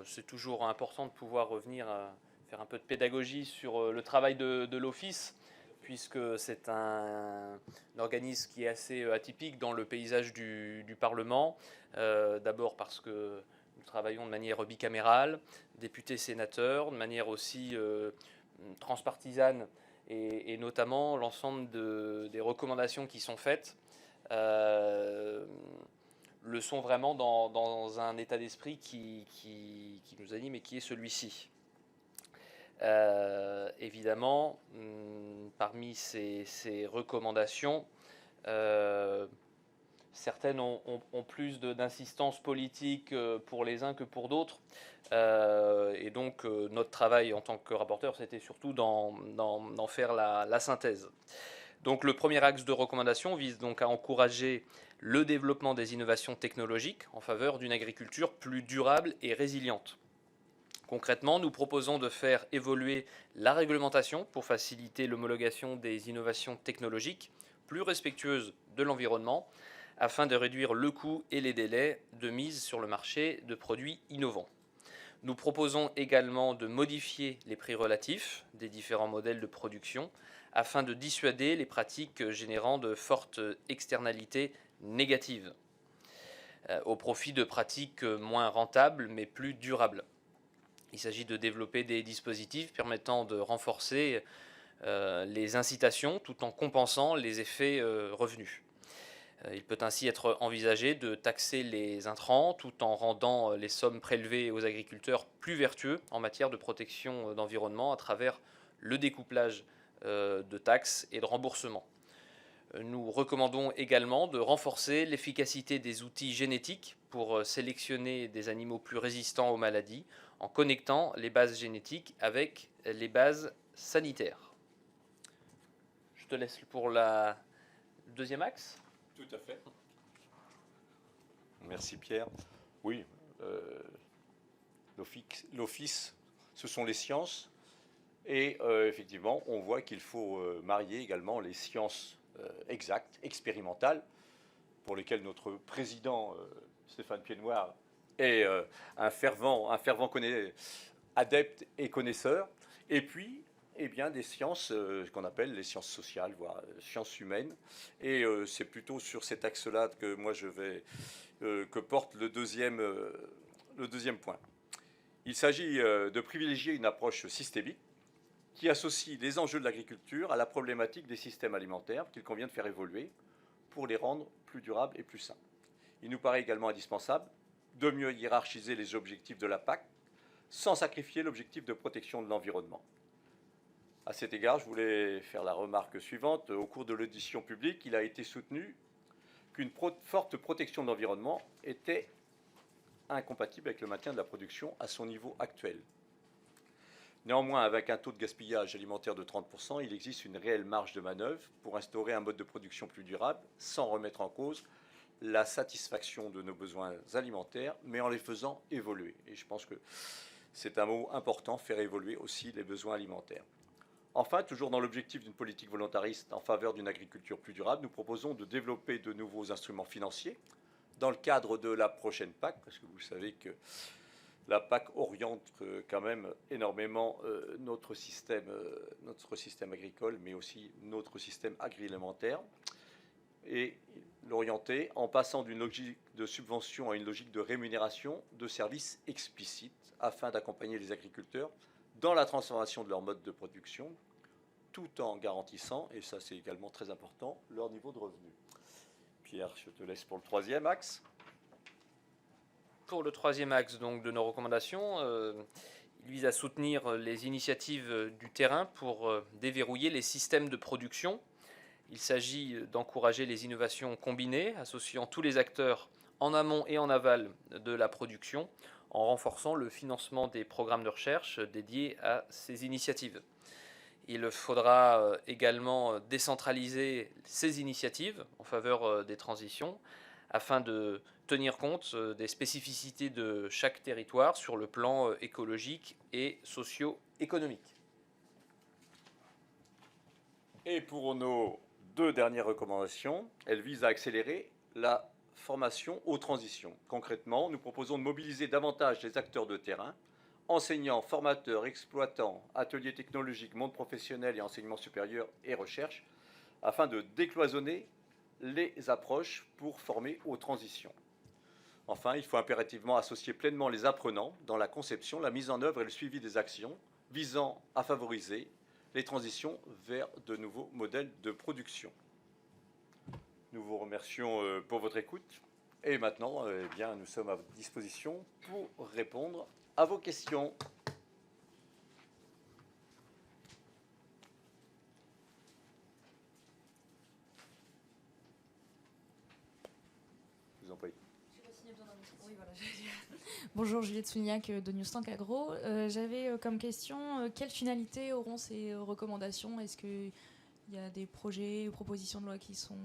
[SPEAKER 2] c'est toujours important de pouvoir revenir à faire un peu de pédagogie sur le travail de l'Office, puisque c'est un organisme qui est assez atypique dans le paysage du Parlement. D'abord parce que nous travaillons de manière bicamérale, députés-sénateurs, de manière aussi transpartisane, et notamment l'ensemble des recommandations qui sont faites le sont vraiment dans un état d'esprit qui nous anime et qui est celui-ci. Évidemment, parmi ces recommandations, certaines ont plus d'insistance politique pour les uns que pour d'autres. Et donc, notre travail en tant que rapporteur, c'était surtout d'en faire la synthèse. Donc, le premier axe de recommandation vise donc à encourager le développement des innovations technologiques en faveur d'une agriculture plus durable et résiliente. Concrètement, nous proposons de faire évoluer la réglementation pour faciliter l'homologation des innovations technologiques plus respectueuses de l'environnement afin de réduire le coût et les délais de mise sur le marché de produits innovants. Nous proposons également de modifier les prix relatifs des différents modèles de production afin de dissuader les pratiques générant de fortes externalités négatives au profit de pratiques moins rentables mais plus durables. Il s'agit de développer des dispositifs permettant de renforcer les incitations tout en compensant les effets revenus. Il peut ainsi être envisagé de taxer les intrants tout en rendant les sommes prélevées aux agriculteurs plus vertueux en matière de protection d'environnement à travers le découplage de taxes et de remboursements. Nous recommandons également de renforcer l'efficacité des outils génétiques pour sélectionner des animaux plus résistants aux maladies en connectant les bases génétiques avec les bases sanitaires. Je te laisse pour le deuxième axe.
[SPEAKER 1] Tout à fait. Merci Pierre. Oui, l'Office, ce sont les sciences. Et effectivement, on voit qu'il faut marier également les sciences exactes, expérimentales, pour lesquelles notre président Stéphane Piednoir est un fervent adepte et connaisseur. Et puis, eh bien, des sciences qu'on appelle les sciences sociales, voire sciences humaines. Et c'est plutôt sur cet axe-là que moi que porte le deuxième point. Il s'agit de privilégier une approche systémique qui associe les enjeux de l'agriculture à la problématique des systèmes alimentaires qu'il convient de faire évoluer pour les rendre plus durables et plus sains. Il nous paraît également indispensable de mieux hiérarchiser les objectifs de la PAC sans sacrifier l'objectif de protection de l'environnement. À cet égard, je voulais faire la remarque suivante. Au cours de l'audition publique, il a été soutenu qu'une forte protection de l'environnement était incompatible avec le maintien de la production à son niveau actuel. Néanmoins, avec un taux de gaspillage alimentaire de 30%, il existe une réelle marge de manœuvre pour instaurer un mode de production plus durable sans remettre en cause la satisfaction de nos besoins alimentaires, mais en les faisant évoluer. Et je pense que c'est un mot important, faire évoluer aussi les besoins alimentaires. Enfin, toujours dans l'objectif d'une politique volontariste en faveur d'une agriculture plus durable, nous proposons de développer de nouveaux instruments financiers dans le cadre de la prochaine PAC, parce que vous savez que la PAC oriente quand même énormément notre système agricole, mais aussi notre système agroalimentaire, et l'orienter en passant d'une logique de subvention à une logique de rémunération de services explicites, afin d'accompagner les agriculteurs dans la transformation de leur mode de production, tout en garantissant, et ça c'est également très important, leur niveau de revenu. Pierre, je te laisse pour le troisième axe.
[SPEAKER 2] Pour le troisième axe donc, de nos recommandations, il vise à soutenir les initiatives du terrain pour déverrouiller les systèmes de production. Il s'agit d'encourager les innovations combinées, associant tous les acteurs en amont et en aval de la production, en renforçant le financement des programmes de recherche dédiés à ces initiatives. Il faudra également décentraliser ces initiatives en faveur des transitions, afin de tenir compte des spécificités de chaque territoire sur le plan écologique et socio-économique.
[SPEAKER 1] Et pour nos deux dernières recommandations, elles visent à accélérer la formation aux transitions. Concrètement, nous proposons de mobiliser davantage les acteurs de terrain, enseignants, formateurs, exploitants, ateliers technologiques, monde professionnel et enseignement supérieur et recherche, afin de décloisonner les approches pour former aux transitions. Enfin, il faut impérativement associer pleinement les apprenants dans la conception, la mise en œuvre et le suivi des actions visant à favoriser les transitions vers de nouveaux modèles de production. Nous vous remercions pour votre écoute et maintenant, eh bien, nous sommes à votre disposition pour répondre à vos questions. Je vous en prie.
[SPEAKER 3] Bonjour, Juliette Sougnac de Newstank Agro. J'avais comme question, quelle finalité auront ces recommandations? Est-ce qu'il y a des projets ou propositions de loi qui sont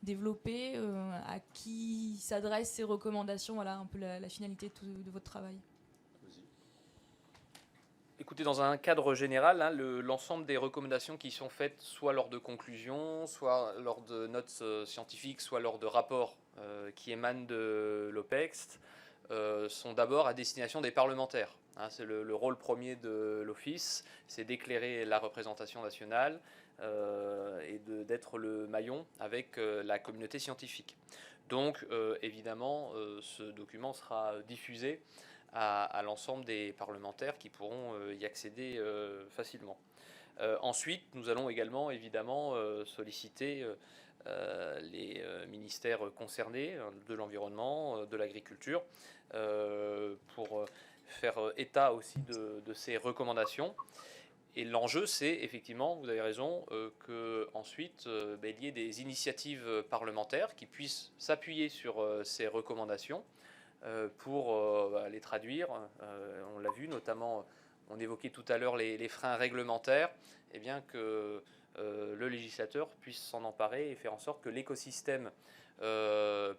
[SPEAKER 3] développés? À qui s'adressent ces recommandations? Voilà un peu la finalité de votre travail.
[SPEAKER 2] Écoutez, dans un cadre général, hein, l'ensemble des recommandations qui sont faites, soit lors de conclusions, soit lors de notes scientifiques, soit lors de rapports qui émanent de l'OPEX, sont d'abord à destination des parlementaires. Hein, c'est le rôle premier de l'Office, c'est d'éclairer la représentation nationale et d'être le maillon avec la communauté scientifique. Donc, évidemment, ce document sera diffusé à l'ensemble des parlementaires qui pourront y accéder facilement. Ensuite, nous allons également évidemment solliciter les ministères concernés de l'environnement, de l'agriculture, pour faire état aussi de ces recommandations. Et l'enjeu, c'est effectivement, vous avez raison, qu'ensuite il y ait des initiatives parlementaires qui puissent s'appuyer sur ces recommandations pour les traduire. On l'a vu, notamment, on évoquait tout à l'heure les freins réglementaires, et bien que le législateur puisse s'en emparer et faire en sorte que l'écosystème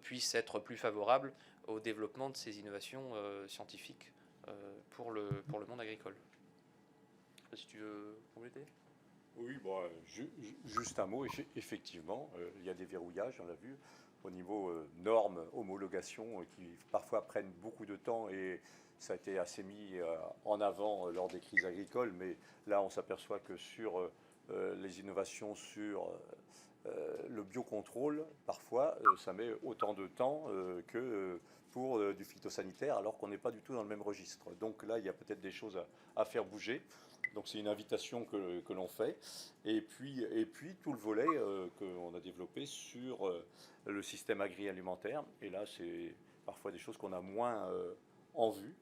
[SPEAKER 2] puisse être plus favorable au développement de ces innovations scientifiques pour le monde agricole. Je ne sais pas si tu veux compléter.
[SPEAKER 1] Oui, bon, juste un mot. Effectivement, il y a des verrouillages, on l'a vu, au niveau normes, homologation, qui parfois prennent beaucoup de temps et ça a été assez mis en avant lors des crises agricoles. Mais là, on s'aperçoit que sur les innovations sur le biocontrôle, parfois, ça met autant de temps que pour du phytosanitaire, alors qu'on n'est pas du tout dans le même registre. Donc là, il y a peut-être des choses à faire bouger. Donc c'est une invitation que l'on fait. Et puis tout le volet qu'on a développé sur le système agroalimentaire. Et là, c'est parfois des choses qu'on a moins en vue,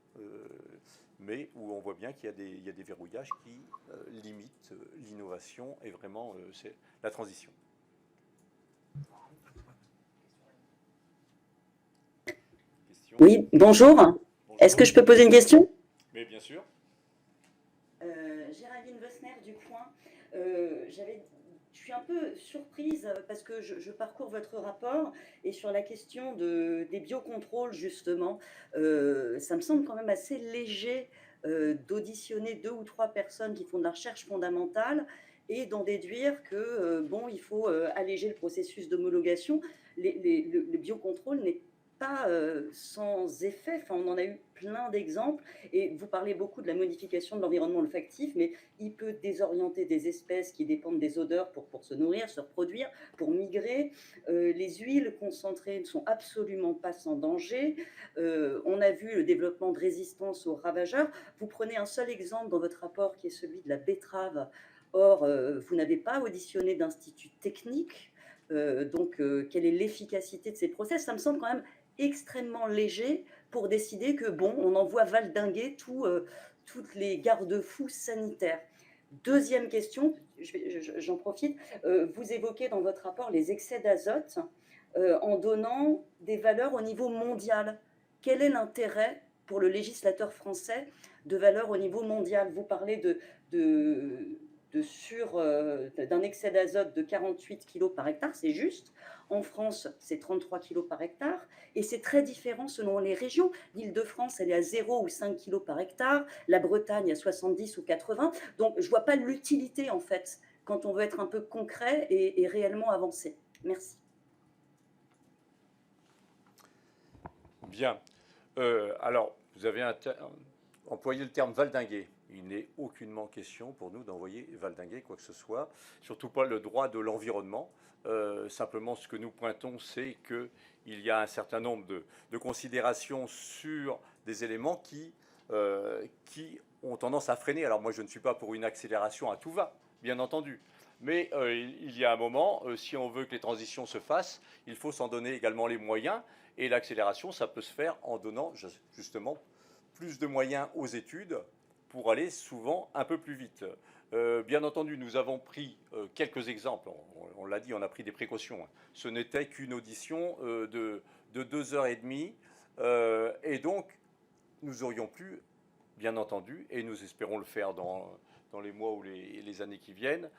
[SPEAKER 1] mais où on voit bien qu'il y a des verrouillages qui limitent l'innovation et vraiment c'est la transition. Question.
[SPEAKER 4] Oui, bonjour.
[SPEAKER 1] Bonjour.
[SPEAKER 4] Est-ce que je peux poser une question?
[SPEAKER 1] Mais bien sûr.
[SPEAKER 4] Géraldine Vosner du Point. Je suis un peu surprise parce que je parcours votre rapport et sur la question des biocontrôles, justement, ça me semble quand même assez léger d'auditionner 2 ou 3 personnes qui font de la recherche fondamentale et d'en déduire que, bon, il faut alléger le processus d'homologation. Le biocontrôle n'est pas sans effet, enfin, on en a eu plein d'exemples, et vous parlez beaucoup de la modification de l'environnement olfactif, mais il peut désorienter des espèces qui dépendent des odeurs pour se nourrir, se reproduire, pour migrer. Les huiles concentrées ne sont absolument pas sans danger. On a vu le développement de résistance aux ravageurs. Vous prenez un seul exemple dans votre rapport qui est celui de la betterave. Or, vous n'avez pas auditionné d'institut technique. Donc, quelle est l'efficacité de ces process? Ça me semble quand même extrêmement léger pour décider que, bon, on envoie valdinguer toutes les garde-fous sanitaires. Deuxième question, j'en profite, vous évoquez dans votre rapport les excès d'azote en donnant des valeurs au niveau mondial. Quel est l'intérêt pour le législateur français de valeurs au niveau mondial? Vous parlez d'un excès d'azote de 48 kg par hectare, c'est juste. En France, c'est 33 kg par hectare. Et c'est très différent selon les régions. L'Île-de-France, elle est à 0 ou 5 kg par hectare. La Bretagne, à 70 ou 80. Donc, je ne vois pas l'utilité, en fait, quand on veut être un peu concret et réellement avancé. Merci.
[SPEAKER 1] Bien. Alors, vous avez employé le terme valdinguer. Il n'est aucunement question pour nous d'envoyer valdinguer quoi que ce soit, surtout pas le droit de l'environnement. Simplement, ce que nous pointons, c'est qu'il y a un certain nombre de considérations sur des éléments qui ont tendance à freiner. Alors moi, je ne suis pas pour une accélération à tout va, bien entendu. Mais il y a un moment, si on veut que les transitions se fassent, il faut s'en donner également les moyens. Et l'accélération, ça peut se faire en donnant justement plus de moyens aux études pour aller souvent un peu plus vite. Bien entendu, nous avons pris quelques exemples. On l'a dit, on a pris des précautions. Ce n'était qu'une audition de 2h30. Et donc, nous aurions pu, bien entendu, et nous espérons le faire dans les mois ou les années qui viennent,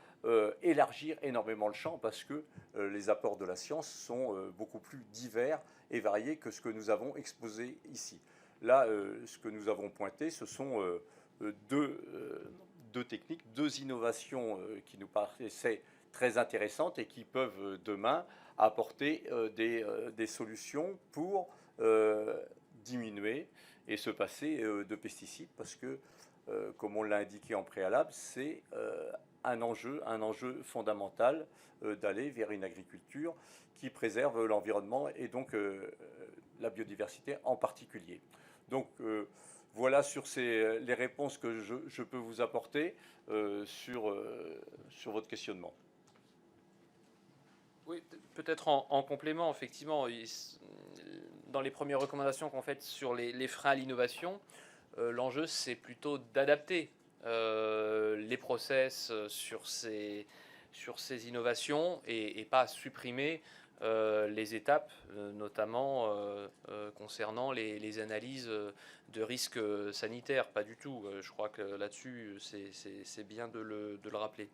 [SPEAKER 1] élargir énormément le champ parce que les apports de la science sont beaucoup plus divers et variés que ce que nous avons exposé ici. Là, ce que nous avons pointé, ce sont deux techniques, deux innovations qui nous paraissaient très intéressantes et qui peuvent demain apporter des solutions pour diminuer et se passer de pesticides parce que, comme on l'a indiqué en préalable, c'est un enjeu fondamental d'aller vers une agriculture qui préserve l'environnement et donc la biodiversité en particulier. Donc voilà sur les réponses que je peux vous apporter sur votre questionnement.
[SPEAKER 2] Oui, peut-être en complément, effectivement, dans les premières recommandations qu'on fait sur les freins à l'innovation, l'enjeu c'est plutôt d'adapter les process sur ces innovations et pas supprimer les étapes, notamment concernant les analyses de risques sanitaires. Pas du tout. Je crois que là-dessus, c'est bien de le rappeler.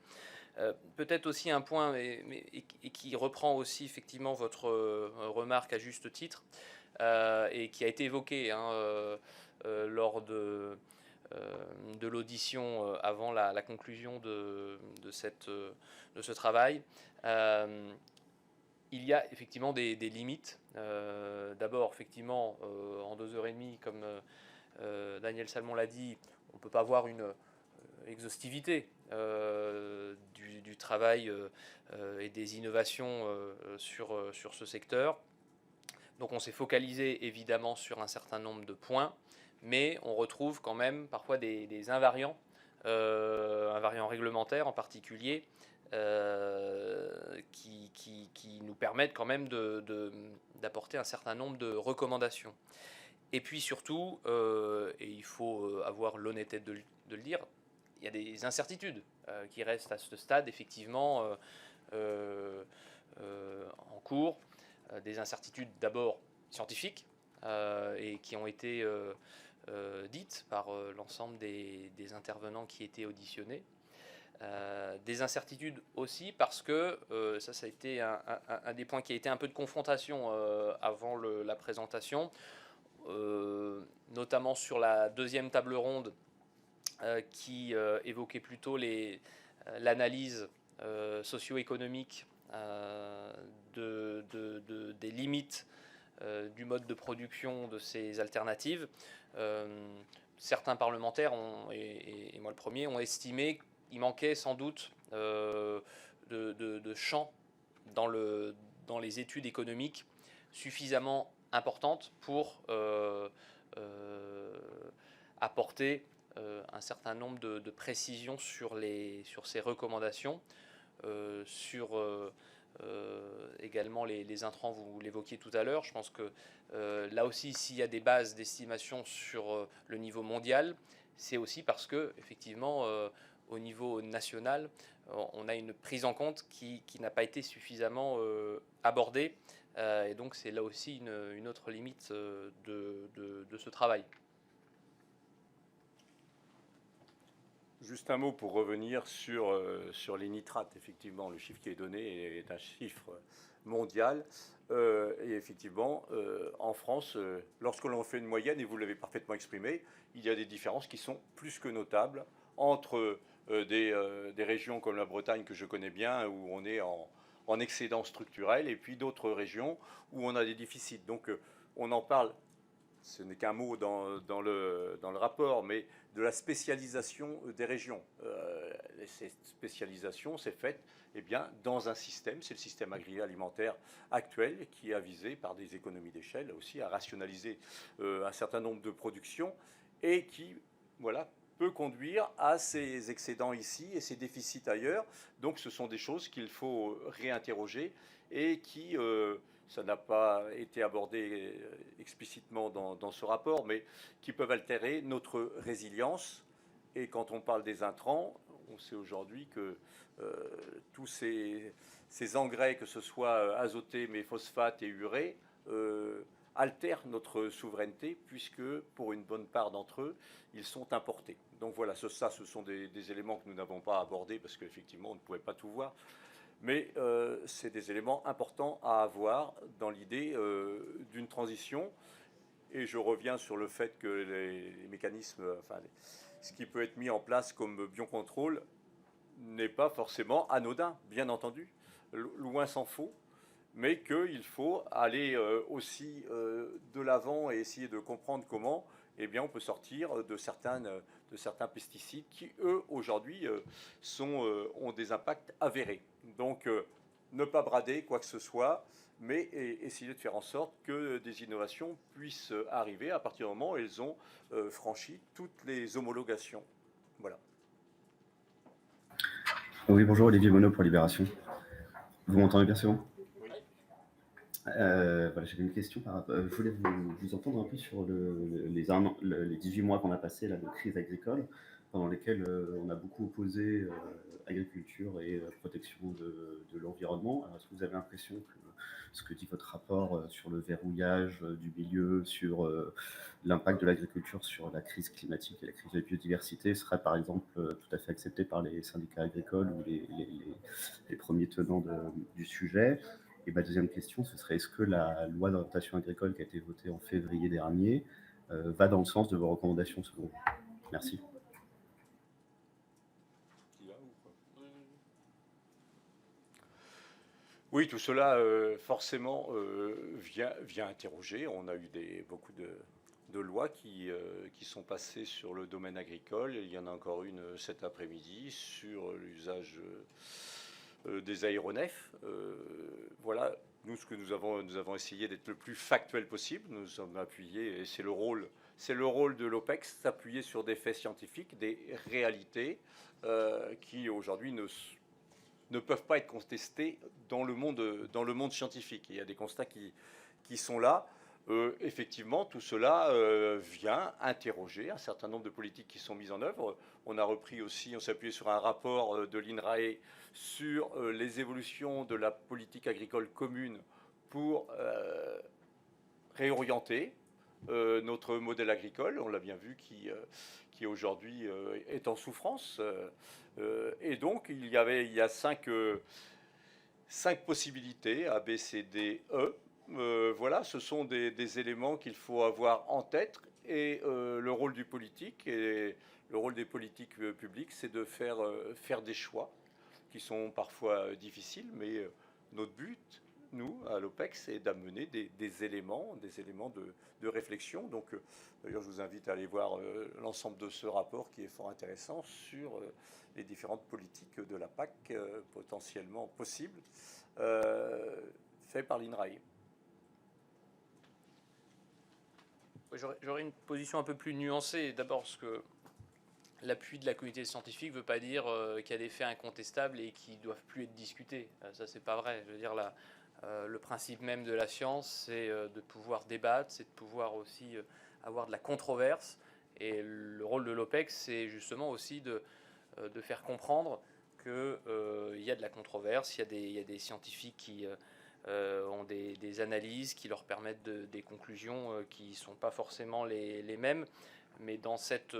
[SPEAKER 2] Peut-être aussi un point et qui reprend aussi effectivement votre remarque à juste titre et qui a été évoqué lors de l'audition avant la conclusion de ce travail. Il y a effectivement des limites. D'abord, effectivement, en 2h30, comme Daniel Salmon l'a dit, on ne peut pas avoir une exhaustivité du travail et des innovations sur ce secteur. Donc on s'est focalisé évidemment sur un certain nombre de points, mais on retrouve quand même parfois des invariants, invariants réglementaires en particulier, qui nous permettent quand même d'apporter un certain nombre de recommandations. Et puis surtout, et il faut avoir l'honnêteté de le dire, il y a des incertitudes qui restent à ce stade, effectivement, en cours. Des incertitudes d'abord scientifiques et qui ont été dites par l'ensemble des intervenants qui étaient auditionnés. Des incertitudes aussi parce que ça a été un des points qui a été un peu de confrontation avant la présentation, notamment sur la deuxième table ronde qui évoquait plutôt l'analyse socio-économique des limites du mode de production de ces alternatives. Certains parlementaires, et moi le premier, ont estimé qu'il manquait sans doute de champ dans les études économiques suffisamment importantes pour apporter un certain nombre de précisions sur ces recommandations, également les intrants, vous l'évoquiez tout à l'heure. Je pense que là aussi, s'il y a des bases d'estimation sur le niveau mondial, c'est aussi parce que, effectivement, au niveau national, on a une prise en compte qui n'a pas été suffisamment abordée. Et donc, c'est là aussi une autre limite de ce travail.
[SPEAKER 1] Juste un mot pour revenir sur les nitrates. Effectivement, le chiffre qui est donné est un chiffre mondial. Et effectivement, en France, lorsque l'on fait une moyenne, et vous l'avez parfaitement exprimé, il y a des différences qui sont plus que notables entre des régions comme la Bretagne, que je connais bien, où on est en excédent structurel, et puis d'autres régions où on a des déficits. Donc on en parle, ce n'est qu'un mot dans le rapport, mais de la spécialisation des régions. Cette spécialisation s'est faite dans un système, c'est le système agroalimentaire actuel, qui est avisé par des économies d'échelle aussi à rationaliser un certain nombre de productions et qui peut conduire à ces excédents ici et ces déficits ailleurs. Donc ce sont des choses qu'il faut réinterroger et qui... ça n'a pas été abordé explicitement dans ce rapport, mais qui peuvent altérer notre résilience. Et quand on parle des intrants, on sait aujourd'hui que tous ces engrais, que ce soit azotés, mais phosphates et urée, altèrent notre souveraineté, puisque pour une bonne part d'entre eux, ils sont importés. Donc voilà, ce sont des éléments que nous n'avons pas abordés, parce qu'effectivement, on ne pouvait pas tout voir. Mais c'est des éléments importants à avoir dans l'idée d'une transition. Et je reviens sur le fait que les mécanismes, ce qui peut être mis en place comme biocontrôle n'est pas forcément anodin, bien entendu, loin s'en faut, mais qu'il faut aller aussi de l'avant et essayer de comprendre comment on peut sortir de certains pesticides qui, eux, aujourd'hui, ont des impacts avérés. Donc, ne pas brader quoi que ce soit, mais essayer de faire en sorte que des innovations puissent arriver à partir du moment où elles ont franchi toutes les homologations. Voilà.
[SPEAKER 5] Oui, bonjour, Olivier Monod pour Libération. Vous m'entendez bien, c'est bon?
[SPEAKER 1] Oui.
[SPEAKER 5] Voilà, j'avais une question je voulais vous entendre un peu sur les 18 mois qu'on a passés là, de crise agricole, pendant lesquels on a beaucoup opposé agriculture et protection de l'environnement. Alors, est-ce que vous avez l'impression que ce que dit votre rapport sur le verrouillage du milieu, sur l'impact de l'agriculture sur la crise climatique et la crise de la biodiversité serait par exemple tout à fait accepté par les syndicats agricoles ou les premiers tenants du sujet? Et ma deuxième question, ce serait est-ce que la loi d'orientation agricole qui a été votée en février dernier va dans le sens de vos recommandations selon vous? Merci.
[SPEAKER 1] Oui, tout cela forcément vient interroger. On a eu beaucoup de lois qui sont passées sur le domaine agricole. Il y en a encore une cet après-midi sur l'usage des aéronefs. Voilà, nous, ce que nous avons essayé d'être le plus factuel possible. Nous sommes appuyés, et c'est le rôle de l'OPEX, s'appuyer sur des faits scientifiques, des réalités qui aujourd'hui ne peuvent pas être contestés dans le monde scientifique. Il y a des constats qui sont là. Effectivement, tout cela vient interroger un certain nombre de politiques qui sont mises en œuvre. On a repris aussi, on s'est appuyé sur un rapport de l'INRAE sur les évolutions de la politique agricole commune pour réorienter notre modèle agricole. On l'a bien vu qui aujourd'hui est en souffrance. Et donc, il y a cinq possibilités, A, B, C, D, E. Voilà, ce sont des éléments qu'il faut avoir en tête. Et le rôle du politique et le rôle des politiques publiques, c'est de faire des choix qui sont parfois difficiles, mais notre but, nous, à l'OPEX, c'est d'amener des éléments de réflexion. Donc, d'ailleurs, je vous invite à aller voir l'ensemble de ce rapport qui est fort intéressant sur les différentes politiques de la PAC potentiellement possibles, fait par l'INRAE.
[SPEAKER 2] J'aurais une position un peu plus nuancée. D'abord, parce que l'appui de la communauté scientifique ne veut pas dire qu'il y a des faits incontestables et qui ne doivent plus être discutés. Ça, c'est pas vrai. Je veux dire, le principe même de la science, c'est de pouvoir débattre, c'est de pouvoir aussi avoir de la controverse. Et le rôle de l'OPEX, c'est justement aussi de faire comprendre qu'il y a de la controverse, il y a des scientifiques qui ont des analyses qui leur permettent des conclusions qui ne sont pas forcément les mêmes. Mais dans cette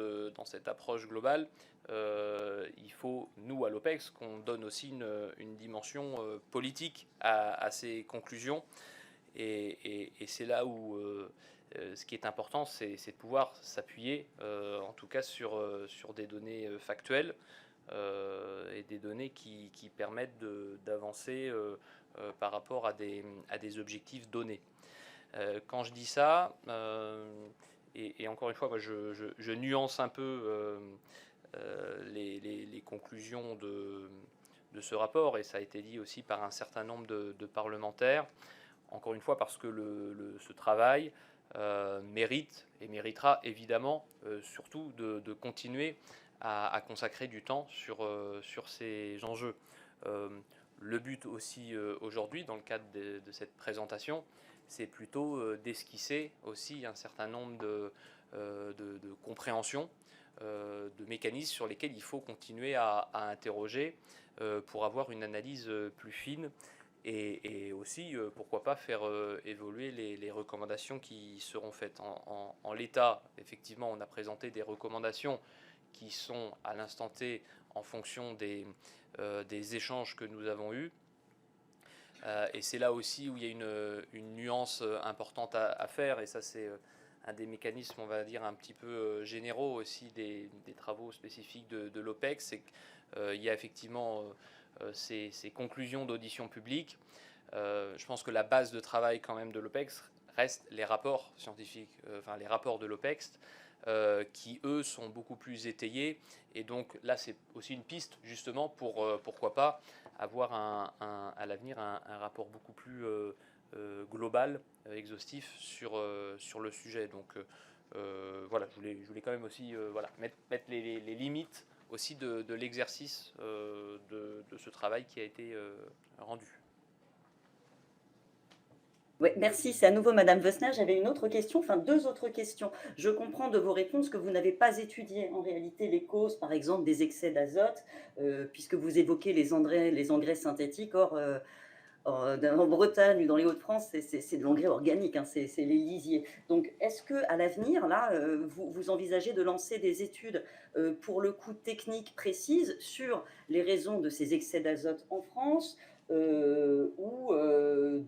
[SPEAKER 2] approche globale, il faut, nous, à l'OPEX, qu'on donne aussi une dimension politique à ces conclusions. Et c'est là où ce qui est important, c'est de pouvoir s'appuyer, en tout cas, sur des données factuelles et des données qui permettent d'avancer par rapport à des objectifs donnés. Quand je dis ça, et encore une fois, moi, je nuance un peu les conclusions de ce rapport, et ça a été dit aussi par un certain nombre de parlementaires, encore une fois parce que ce travail mérite et méritera évidemment surtout de continuer à consacrer du temps sur ces enjeux. Le but aussi aujourd'hui, dans le cadre de cette présentation, c'est plutôt d'esquisser aussi un certain nombre de compréhensions, de mécanismes sur lesquels il faut continuer à interroger pour avoir une analyse plus fine et aussi, pourquoi pas, faire évoluer les recommandations qui seront faites. En l'état, effectivement, on a présenté des recommandations qui sont à l'instant T en fonction des échanges que nous avons eus. Et c'est là aussi où il y a une nuance importante à faire, et ça c'est un des mécanismes, on va dire, un petit peu généraux aussi des travaux spécifiques de l'OPEX, c'est qu'il y a effectivement ces conclusions d'audition publique. Je pense que la base de travail quand même de l'OPEX reste les rapports scientifiques, enfin les rapports de l'OPEX, qui eux sont beaucoup plus étayés, et donc là c'est aussi une piste justement pour pourquoi pas avoir à l'avenir un rapport beaucoup plus global, exhaustif sur le sujet. Donc voilà, je voulais quand même aussi voilà, mettre les limites aussi de l'exercice de ce travail qui a été rendu.
[SPEAKER 4] Oui, merci. C'est à nouveau Madame Vesner. J'avais une autre question, enfin deux autres questions. Je comprends de vos réponses que vous n'avez pas étudié en réalité les causes, par exemple, des excès d'azote, puisque vous évoquez les engrais synthétiques. Or, en Bretagne ou dans les Hauts-de-France, c'est de l'engrais organique, hein, c'est les lisiers. Donc, est-ce qu'à l'avenir, là, vous envisagez de lancer des études pour le coup techniques précises sur les raisons de ces excès d'azote en France, ou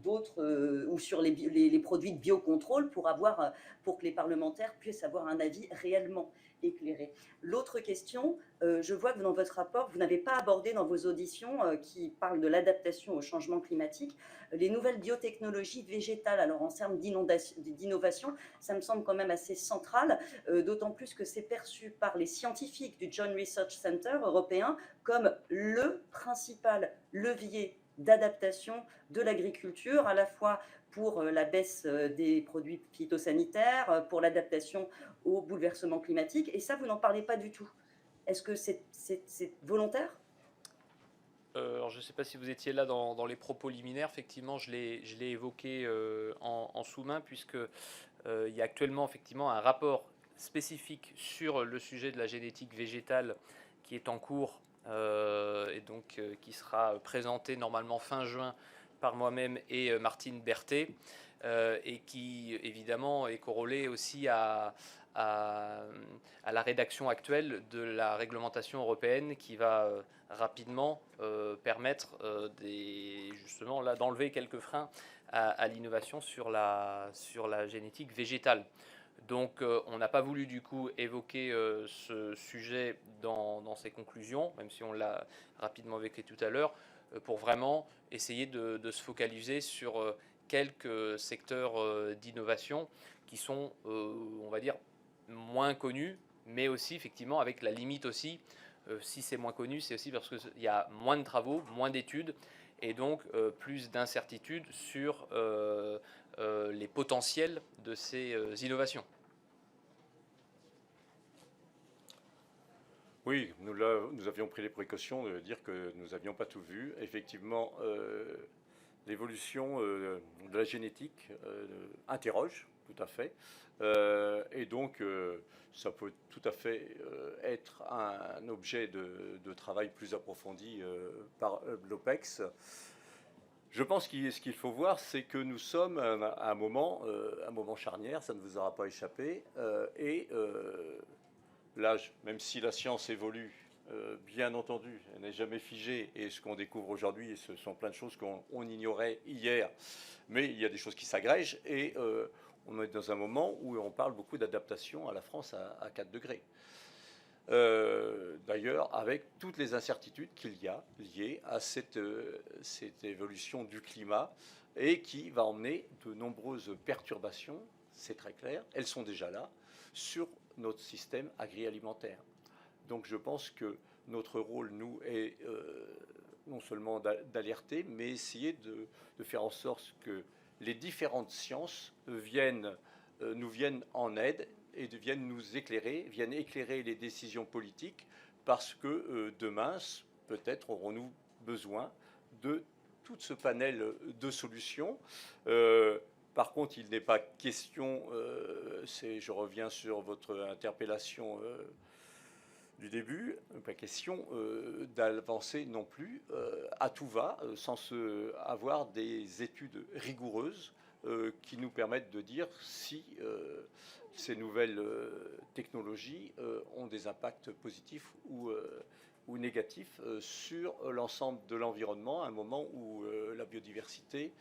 [SPEAKER 4] d'autres, ou sur les produits de biocontrôle pour que les parlementaires puissent avoir un avis réellement éclairé. L'autre question, je vois que dans votre rapport, vous n'avez pas abordé dans vos auditions qui parlent de l'adaptation au changement climatique, les nouvelles biotechnologies végétales. Alors en termes d'innovation, ça me semble quand même assez central, d'autant plus que c'est perçu par les scientifiques du Joint Research Center européen comme le principal levier d'adaptation de l'agriculture, à la fois pour la baisse des produits phytosanitaires, pour l'adaptation au bouleversement climatique. Et ça, vous n'en parlez pas du tout. Est-ce que c'est volontaire ?
[SPEAKER 2] Alors, je ne sais pas si vous étiez là dans les propos liminaires. Effectivement, je l'ai évoqué en sous-main, puisque il y a actuellement effectivement un rapport spécifique sur le sujet de la génétique végétale qui est en cours et donc qui sera présenté normalement fin juin par moi-même et Martine Berthet, et qui évidemment est corrélé aussi à la rédaction actuelle de la réglementation européenne qui va rapidement permettre justement là d'enlever quelques freins à l'innovation sur la génétique végétale. Donc on n'a pas voulu du coup évoquer ce sujet dans ces conclusions, même si on l'a rapidement évoqué tout à l'heure, pour vraiment essayer de se focaliser sur quelques secteurs d'innovation qui sont, on va dire, moins connus, mais aussi effectivement avec la limite aussi, si c'est moins connu, c'est aussi parce qu'il y a moins de travaux, moins d'études, et donc plus d'incertitudes sur les potentiels de ces innovations.
[SPEAKER 1] Oui, nous avions pris les précautions de dire que nous n'avions pas tout vu. Effectivement, l'évolution de la génétique interroge tout à fait. Et donc, ça peut tout à fait être un objet de travail plus approfondi par l'OPEX. Je pense que ce qu'il faut voir, c'est que nous sommes à un moment charnière, ça ne vous aura pas échappé, et l'âge, même si la science évolue, bien entendu, elle n'est jamais figée, et ce qu'on découvre aujourd'hui, ce sont plein de choses qu'on ignorait hier, mais il y a des choses qui s'agrègent, et on est dans un moment où on parle beaucoup d'adaptation à la France à 4 degrés. D'ailleurs, avec toutes les incertitudes qu'il y a liées à cette évolution du climat, et qui va emmener de nombreuses perturbations, c'est très clair, elles sont déjà là, sur notre système agroalimentaire. Donc je pense que notre rôle, nous, est non seulement d'alerter, mais essayer de faire en sorte que les différentes sciences nous viennent en aide et viennent nous éclairer, viennent éclairer les décisions politiques, parce que demain, peut-être aurons-nous besoin de tout ce panel de solutions. Par contre, il n'est pas question, je reviens sur votre interpellation du début, pas question d'avancer non plus à tout va, sans avoir des études rigoureuses qui nous permettent de dire si ces nouvelles technologies ont des impacts positifs ou négatifs sur l'ensemble de l'environnement, à un moment où la biodiversité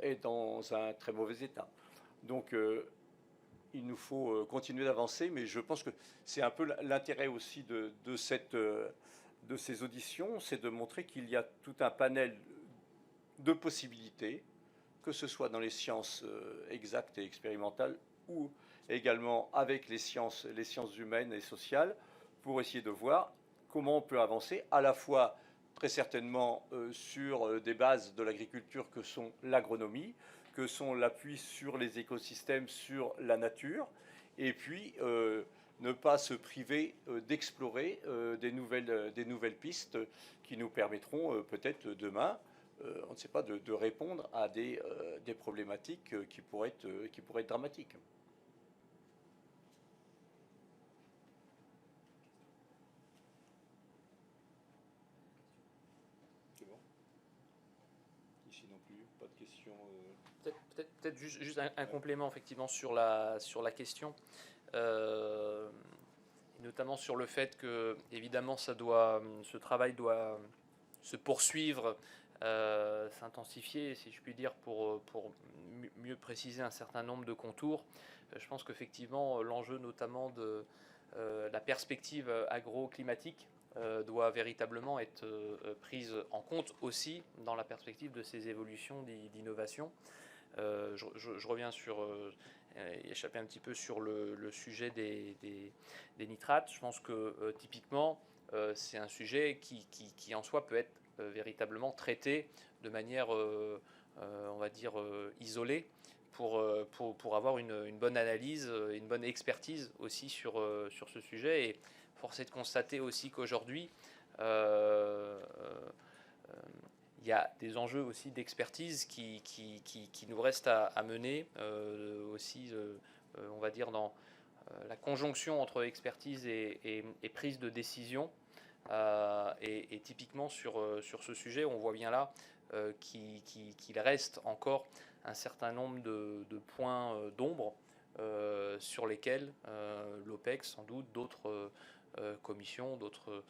[SPEAKER 1] est dans un très mauvais état. Donc il nous faut continuer d'avancer, mais je pense que c'est un peu l'intérêt aussi de ces auditions, c'est de montrer qu'il y a tout un panel de possibilités, que ce soit dans les sciences exactes et expérimentales, ou également avec les sciences humaines et sociales, pour essayer de voir comment on peut avancer, à la fois très certainement sur des bases de l'agriculture que sont l'agronomie, que sont l'appui sur les écosystèmes, sur la nature, et puis ne pas se priver d'explorer des nouvelles pistes qui nous permettront peut-être demain, on ne sait pas, de répondre à des problématiques qui pourraient être dramatiques. C'est bon ? Ici non plus, pas de questions.
[SPEAKER 2] Peut-être juste un complément effectivement sur la question, notamment sur le fait que évidemment ce travail doit se poursuivre, s'intensifier, si je puis dire, pour mieux préciser un certain nombre de contours. Je pense qu'effectivement l'enjeu notamment de la perspective agro-climatique doit véritablement être prise en compte aussi dans la perspective de ces évolutions d'innovation. Je reviens sur, échapper un petit peu sur le sujet des nitrates. Je pense que typiquement, c'est un sujet qui en soi peut être véritablement traité de manière, on va dire, isolée, pour avoir une bonne analyse, une bonne expertise aussi sur ce sujet. Et force est de constater aussi qu'aujourd'hui, Il y a des enjeux aussi d'expertise qui nous restent à mener, aussi, on va dire, dans la conjonction entre expertise et prise de décision. Et typiquement sur ce sujet, on voit bien là qu'il reste encore un certain nombre de points d'ombre sur lesquels l'OPEX, sans doute, d'autres commissions, d'autres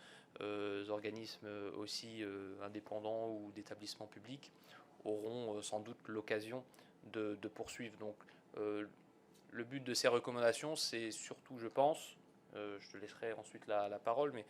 [SPEAKER 2] organismes aussi indépendants ou d'établissements publics auront sans doute l'occasion de poursuivre. Donc le but de ces recommandations, c'est surtout, je pense, je te laisserai ensuite la parole, mais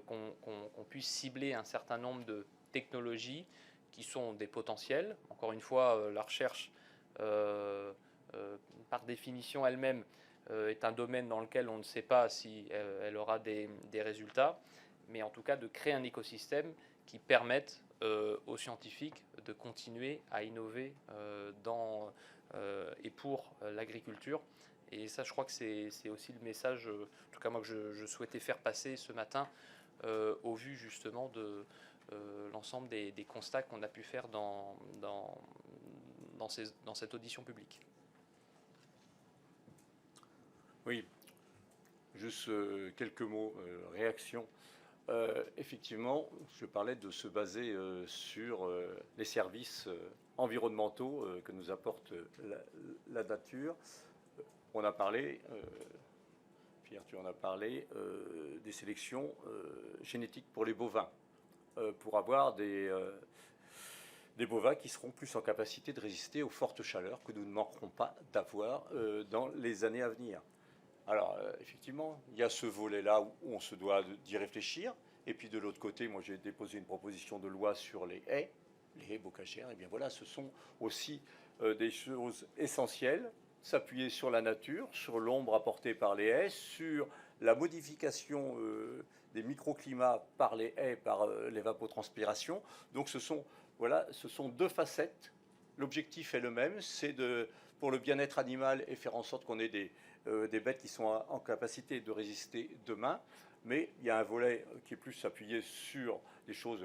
[SPEAKER 2] qu'on puisse cibler un certain nombre de technologies qui sont des potentiels. Encore une fois, la recherche, par définition elle-même, est un domaine dans lequel on ne sait pas si elle aura des résultats, mais en tout cas de créer un écosystème qui permette aux scientifiques de continuer à innover dans et pour l'agriculture. Et ça, je crois que c'est aussi le message, en tout cas moi, que je souhaitais faire passer ce matin, au vu justement de l'ensemble des constats qu'on a pu faire dans cette audition publique.
[SPEAKER 1] Oui, juste quelques mots, réaction. Effectivement, je parlais de se baser sur les services environnementaux que nous apporte la nature. On a parlé, Pierre, tu en as parlé, des sélections génétiques pour les bovins, pour avoir des bovins qui seront plus en capacité de résister aux fortes chaleurs que nous ne manquerons pas d'avoir dans les années à venir. Alors, effectivement, il y a ce volet-là où on se doit d'y réfléchir. Et puis, de l'autre côté, moi, j'ai déposé une proposition de loi sur les haies bocagères. Et bien voilà, ce sont aussi des choses essentielles. S'appuyer sur la nature, sur l'ombre apportée par les haies, sur la modification des microclimats par les haies, par l'évapotranspiration. Donc, ce sont deux facettes. L'objectif est le même, c'est pour le bien-être animal et faire en sorte qu'on ait des bêtes qui sont en capacité de résister demain. Mais il y a un volet qui est plus appuyé sur des choses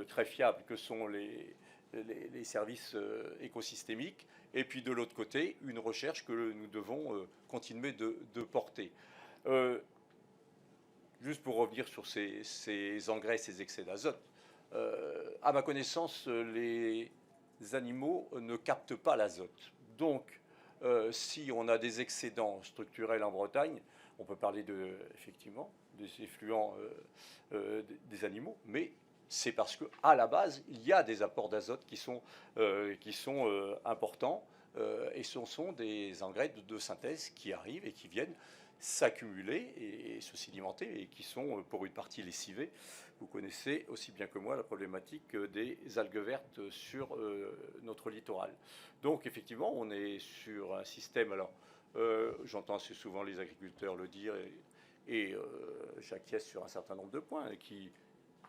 [SPEAKER 1] très fiables que sont les services écosystémiques. Et puis de l'autre côté, une recherche que nous devons continuer de porter. Juste pour revenir sur ces engrais, ces excès d'azote, à ma connaissance, les animaux ne captent pas l'azote. Donc, si on a des excédents structurels en Bretagne, on peut parler effectivement des effluents des animaux, mais c'est parce qu'à la base, il y a des apports d'azote qui sont importants, et ce sont des engrais de synthèse qui arrivent et qui viennent s'accumuler et se sédimenter et qui sont pour une partie lessivés. Vous connaissez aussi bien que moi la problématique des algues vertes sur notre littoral. Donc effectivement, on est sur un système, alors j'entends assez souvent les agriculteurs le dire et j'acquiesce sur un certain nombre de points, qu'ils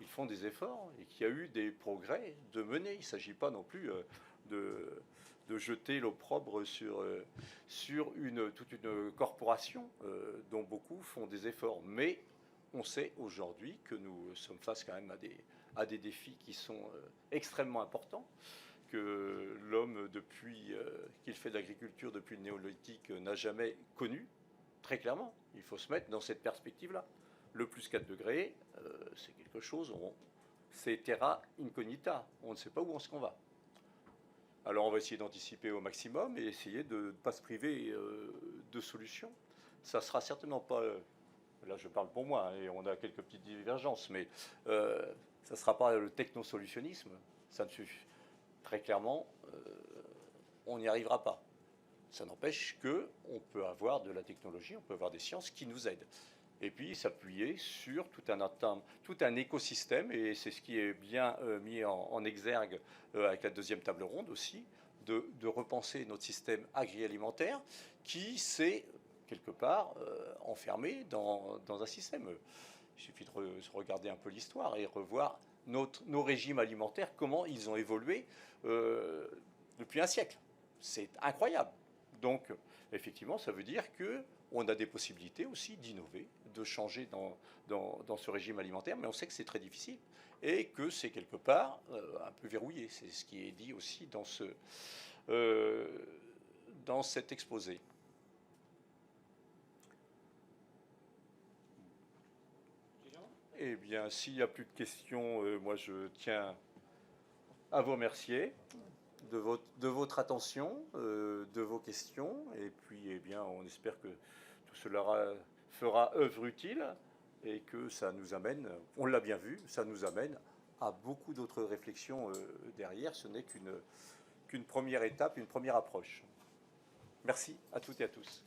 [SPEAKER 1] font des efforts et qu'il y a eu des progrès de mener. Il ne s'agit pas non plus de jeter l'opprobre sur toute une corporation dont beaucoup font des efforts. Mais on sait aujourd'hui que nous sommes face quand même à des défis qui sont extrêmement importants, que l'homme, depuis qu'il fait de l'agriculture depuis le néolithique, n'a jamais connu, très clairement. Il faut se mettre dans cette perspective-là. Le plus 4 degrés, c'est quelque chose, c'est terra incognita, on ne sait pas où on s'en va. Alors on va essayer d'anticiper au maximum et essayer de ne pas se priver de solutions. Ça ne sera certainement pas, là je parle pour moi, et on a quelques petites divergences, mais ça ne sera pas le technosolutionnisme, ça ne suffit. Très clairement, on n'y arrivera pas. Ça n'empêche qu'on peut avoir de la technologie, on peut avoir des sciences qui nous aident. Et puis s'appuyer sur tout un écosystème, et c'est ce qui est bien mis en exergue avec la deuxième table ronde aussi, de repenser notre système agroalimentaire qui s'est quelque part enfermé dans un système. Il suffit de regarder un peu l'histoire et revoir nos régimes alimentaires, comment ils ont évolué depuis un siècle. C'est incroyable. Donc, effectivement, ça veut dire qu'on a des possibilités aussi d'innover, de changer dans ce régime alimentaire, mais on sait que c'est très difficile et que c'est quelque part un peu verrouillé. C'est ce qui est dit aussi dans cet exposé. Eh bien, s'il n'y a plus de questions, moi je tiens à vous remercier de votre attention, de vos questions, et puis eh bien, on espère que tout cela fera œuvre utile et que ça nous amène, on l'a bien vu, ça nous amène à beaucoup d'autres réflexions derrière. Ce n'est qu'une première étape, une première approche. Merci à toutes et à tous.